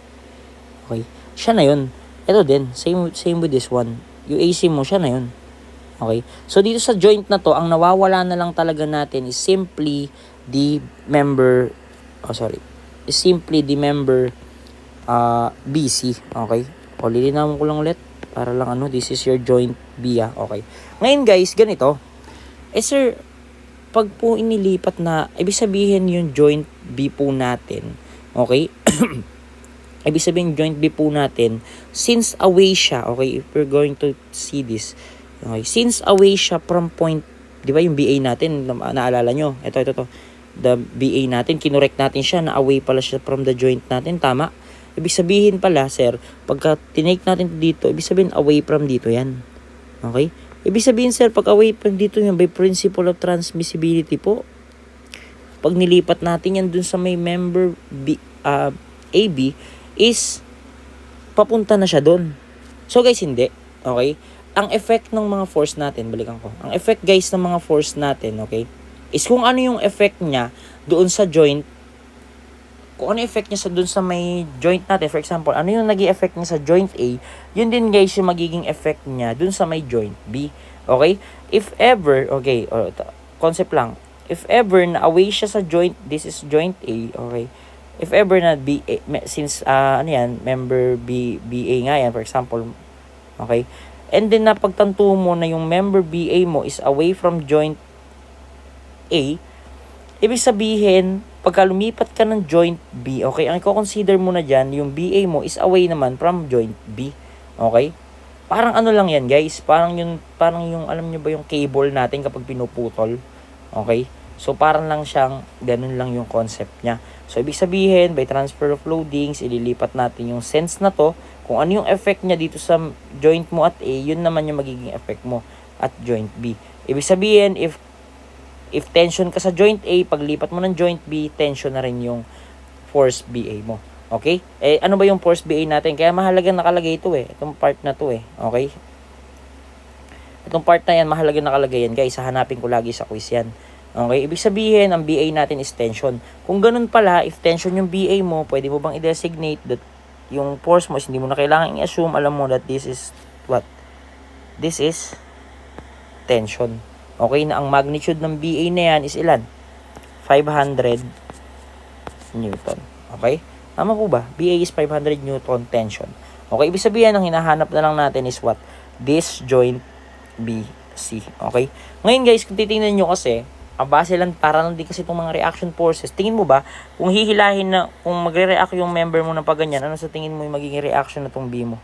S1: Okay. Siya na yun. Ito din. Same with this one. Yung AC mo, siya na yun. Okay? So, dito sa joint na to, ang nawawala na lang talaga natin is simply the member, is simply the member BC. Okay? O, lilinawin ko lang ulit. Para lang this is your joint B. Okay. Ngayon guys, ganito. Sir, pag po inilipat na, ibig sabihin yung joint B po natin, okay? Ibig sabihin joint B po natin, since away siya, okay, if we're going to see this, okay, since away siya from point, di ba yung BA natin, naalala nyo, ito, the BA natin, kinorek natin siya, na away pala siya from the joint natin, tama? Ibig sabihin pala, sir, pagka tinake natin dito, ibig sabihin away from dito yan, okay? Ibig sabihin, sir, pag away from dito yan, by principle of transmissibility po, pag nilipat natin yan dun sa may member AB, is papunta na siya dun. So, guys, hindi. Okay? Ang effect ng mga force natin, balikan ko. Ang effect, guys, ng mga force natin, okay, is kung ano yung effect niya doon sa joint, kung ano effect niya dun sa may joint natin, for example, ano yung naging effect niya sa joint A, yun din guys yung magiging effect niya dun sa may joint B. Okay? If ever, okay, concept lang, if ever na away siya sa joint, this is joint A, okay, if ever na BA, since, member BA nga yan, for example, okay, and then napagtanto mo na yung member BA mo is away from joint A, ibig sabihin, pagka lumipat ka ng joint B, okay, ang i-consider mo na dyan, yung BA mo is away naman from joint B. Okay? Parang ano lang yan, guys. Parang yung, alam nyo ba yung cable natin kapag pinuputol? Okay? So, parang lang siyang, ganun lang yung concept niya. So, ibig sabihin, by transfer of loadings, ililipat natin yung sense na to. Kung ano yung effect niya dito sa joint mo at A, yun naman yung magiging effect mo at joint B. Ibig sabihin, if tension ka sa joint A, paglipat mo ng joint B, tension na rin yung force BA mo. Okay? Ano ba yung force BA natin? Kaya mahalagang nakalagay ito Itong part na to Okay? Itong part na yan, mahalagang nakalagay yan. Guys, hahanapin ko lagi sa quiz yan. Okay? Ibig sabihin, ang BA natin is tension. Kung ganun pala, if tension yung BA mo, pwede mo bang i-designate that yung force mo is hindi mo na kailangan i-assume, alam mo that this is what? This is tension. Okay, na ang magnitude ng BA na yan is ilan? 500 Newton. Okay? Tama po ba? BA is 500 Newton tension. Okay, ibig sabihin, ang hinahanap na lang natin is what? This joint BC. Okay? Ngayon guys, kung titingnan nyo kasi, ang base lang, para lang din kasi itong mga reaction forces. Tingin mo ba, kung hihilahin na, kung magre-react yung member mo na paganyan, ano sa tingin mo yung magiging reaction na itong B mo?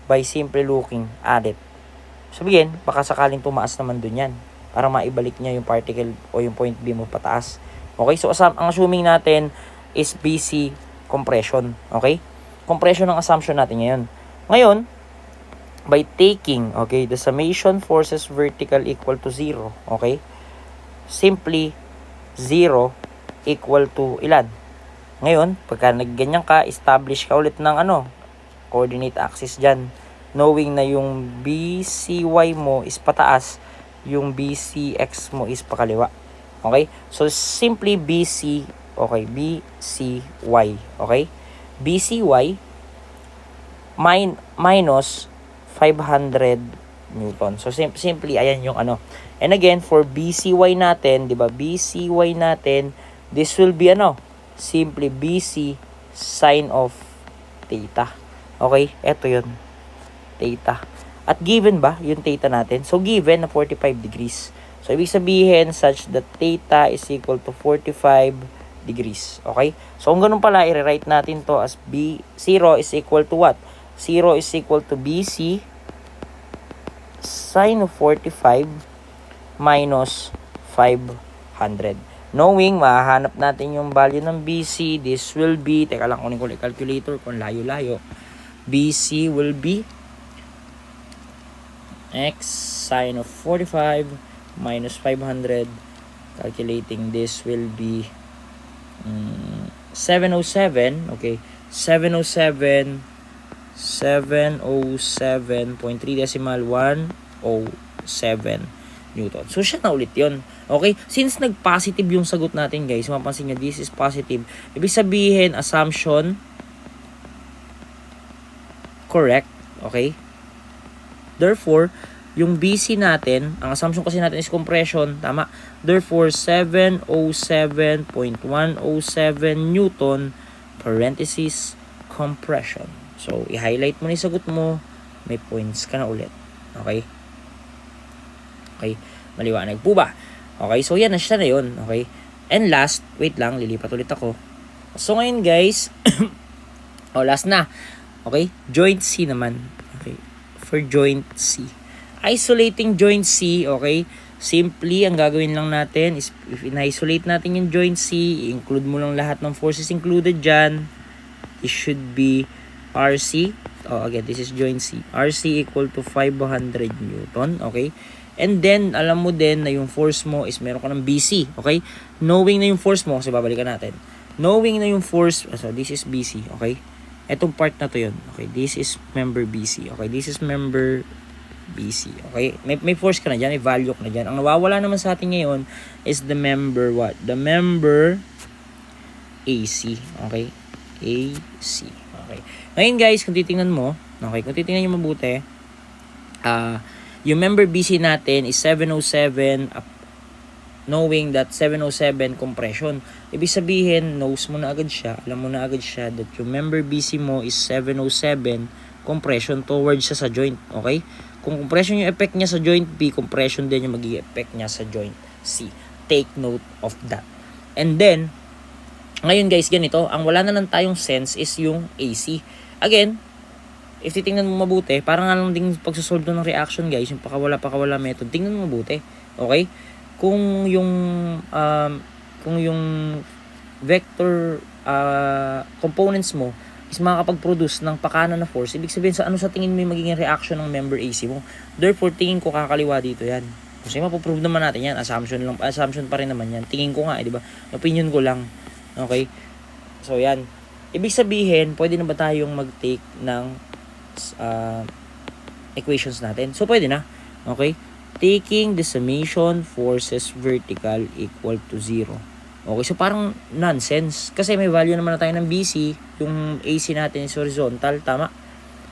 S1: By simply looking at it. Sabihin, baka sakaling tumaas naman dun yan para maibalik niya yung particle o yung point B mo pataas. Okay, so ang assuming natin is BC compression. Okay, compression ang assumption natin ngayon. Ngayon, by taking, okay, the summation forces vertical equal to 0, okay, simply 0 equal to ilan? Ngayon, pagka nagganyan ka, establish ka ulit ng coordinate axis dyan. Knowing na yung BCY mo is pataas, yung BCX mo is pakaliwa. Okay? So, simply BC, okay, BCY, okay? BCY minus 500 Newton. So, simply, ayan yung And again, for BCY natin, di ba, BCY natin, this will be simply BC sine of theta. Okay? Eto yun. Theta. At given ba yung theta natin? So, given na 45 degrees. So, ibig sabihin such that theta is equal to 45 degrees. Okay? So, kung ganun pala, i-rewrite natin to as B0 is equal to what? 0 is equal to BC sine of 45 minus 500. Knowing, mahanap natin yung value ng BC. This will be, teka lang, kunin ko yung calculator kung layo-layo. BC will be x sine of 45 minus 500. Calculating, this will be 707, okay, 707.3 decimal 107 Newton. So, siya na ulit yun. Okay? Since nag-positive yung sagot natin, guys, mapansin nyo, this is positive. Ibig sabihin, assumption, correct. Okay? Therefore, yung BC natin, ang assumption kasi natin is compression, tama. Therefore, 707.107 Newton, parenthesis, compression. So, i-highlight mo na yung sagot mo, may points ka na ulit. Okay? Okay, maliwanag po ba? Okay, so yan na siya na yun. Okay, and last, wait lang, lilipat ulit ako. So ngayon guys, last na. Okay, joint C naman. Okay, for joint C. Isolating joint C, okay, simply, ang gagawin lang natin is, if in-isolate natin yung joint C, include mo lang lahat ng forces included dyan. It should be RC. Again, this is joint C. RC equal to 500 Newton, okay? And then, alam mo din na yung force mo is meron ka ng BC, okay? Knowing na yung force mo, kasi babalikan natin. Knowing na yung force, so this is BC, okay? Etong part na to yun, okay? This is member BC, okay? This is member BC, okay? May force ka na dyan, may value ka na dyan. Ang nawawala naman sa atin ngayon is the member what? The member AC, okay? AC, okay? Ngayon guys, kung titingnan mo, okay? Kung titingnan nyo mabuti, yung member BC natin is 707, knowing that 707 compression. Ibig sabihin, knows mo na agad siya, alam mo na agad siya that yung member BC mo is 707 compression towards siya sa joint, okay? Kung compression yung effect niya sa joint B, compression din yung magiging effect niya sa joint C. Take note of that. And then, ngayon guys, ganito, ang wala na lang tayong sense is yung AC. Again, if titingnan mo mabuti, parang nga lang din pagsasolve ng reaction guys, yung pakawala method, tingnan mo mabuti. Okay? Kung yung vector components mo is makakapag-produce ng pakana na force, ibig sabihin sa tingin mo yung magiging reaction ng member AC mo. Therefore, tingin ko kakaliwa dito yan. Kasi mapoprove naman natin yan, assumption pa rin naman yan. Tingin ko nga, di ba? Opinion ko lang. Okay? So, yan. Ibig sabihin, pwede na ba tayong mag-take ng equations natin? So, pwede na. Okay? Taking the summation forces vertical equal to 0. Okay, so parang nonsense. Kasi may value naman na tayo ng BC. Yung AC natin is horizontal. Tama?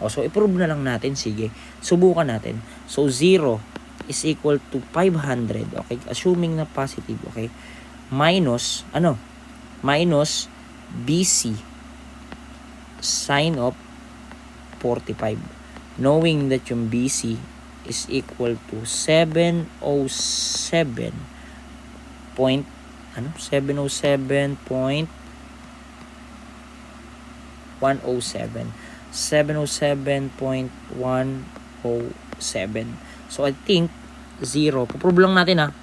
S1: So, i-prove na lang natin. Sige. Subukan natin. So, 0 is equal to 500. Okay? Assuming na positive. Okay? Minus, Minus BC sine of 45. Knowing that yung BC is equal to 707 point 707.107 So I think 0. Puprove lang natin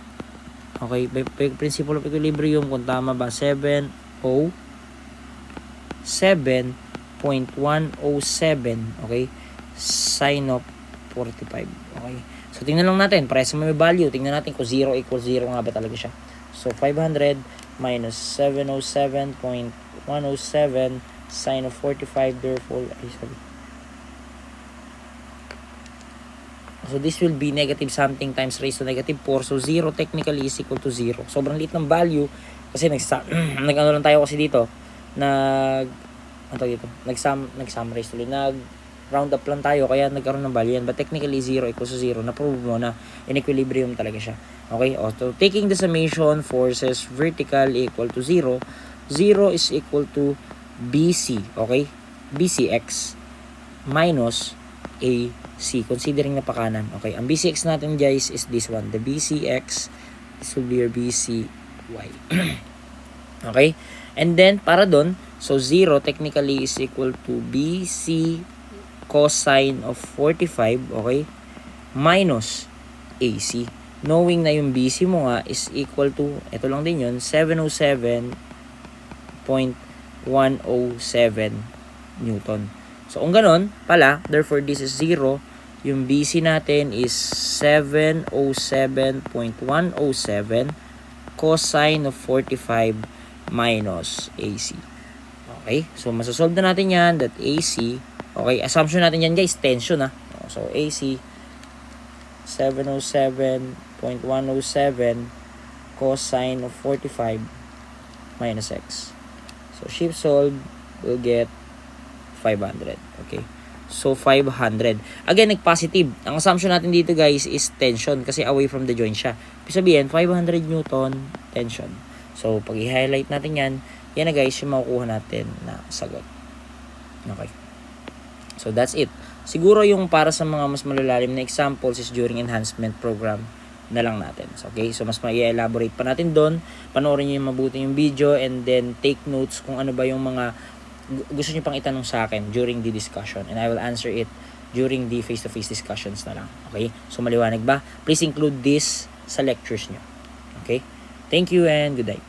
S1: Okay, by principle of equilibrium, kung tama ba, 707.107, okay, sine of 45, okay. So, tingnan lang natin, parehas may value, tingnan natin kung 0 equals 0 nga ba talaga siya. So, 500 minus 707.107 sine of 45, therefore, So, this will be negative something times raised to negative 4. So, 0 technically is equal to 0. Sobrang liit ng value. Kasi nag-ano lang tayo kasi dito. Nag-sum raised to nag-round up lang tayo. Kaya nagkaroon ng value yan. But technically, 0 equals to 0. Na-prove mo na in equilibrium talaga siya. Okay? So, taking the summation forces vertical equal to 0. 0 is equal to BC. Okay? BCX minus AC, considering na pakanan. Okay, ang BCX natin guys is this one, the BCX. This will be your BCY. Okay, and then para doon, so 0 technically is equal to BC cosine of 45, okay, minus AC. Knowing na yung BC mo nga is equal to, ito lang din yun, 707.107 Newton. So, kung ganun pala, therefore this is 0. Yung BC natin is 707.107 cosine of 45 minus AC. Okay? So, masasolve na natin yan that AC, okay, assumption natin yan guys, tension ha. So, AC, 707.107 cosine of 45 minus X. So, shift solve, we'll get 500. Okay? So, 500. Again, nag-positive. Ang assumption natin dito guys is tension kasi away from the joint siya. Ibig sabihin, 500 Newton tension. So, pag i-highlight natin yan, yan na guys yung makukuha natin na sagot. Okay. So, that's it. Siguro yung para sa mga mas malalalim na examples is during enhancement program na lang natin. So, okay? So, mas ma-elaborate pa natin doon. Panoorin nyo yung mabuti yung video and then take notes kung ano ba yung mga gusto nyo pang itanong sa akin during the discussion. And I will answer it during the face-to-face discussions na lang. Okay? So, maliwanag ba? Please include this sa lectures nyo. Okay? Thank you and good day.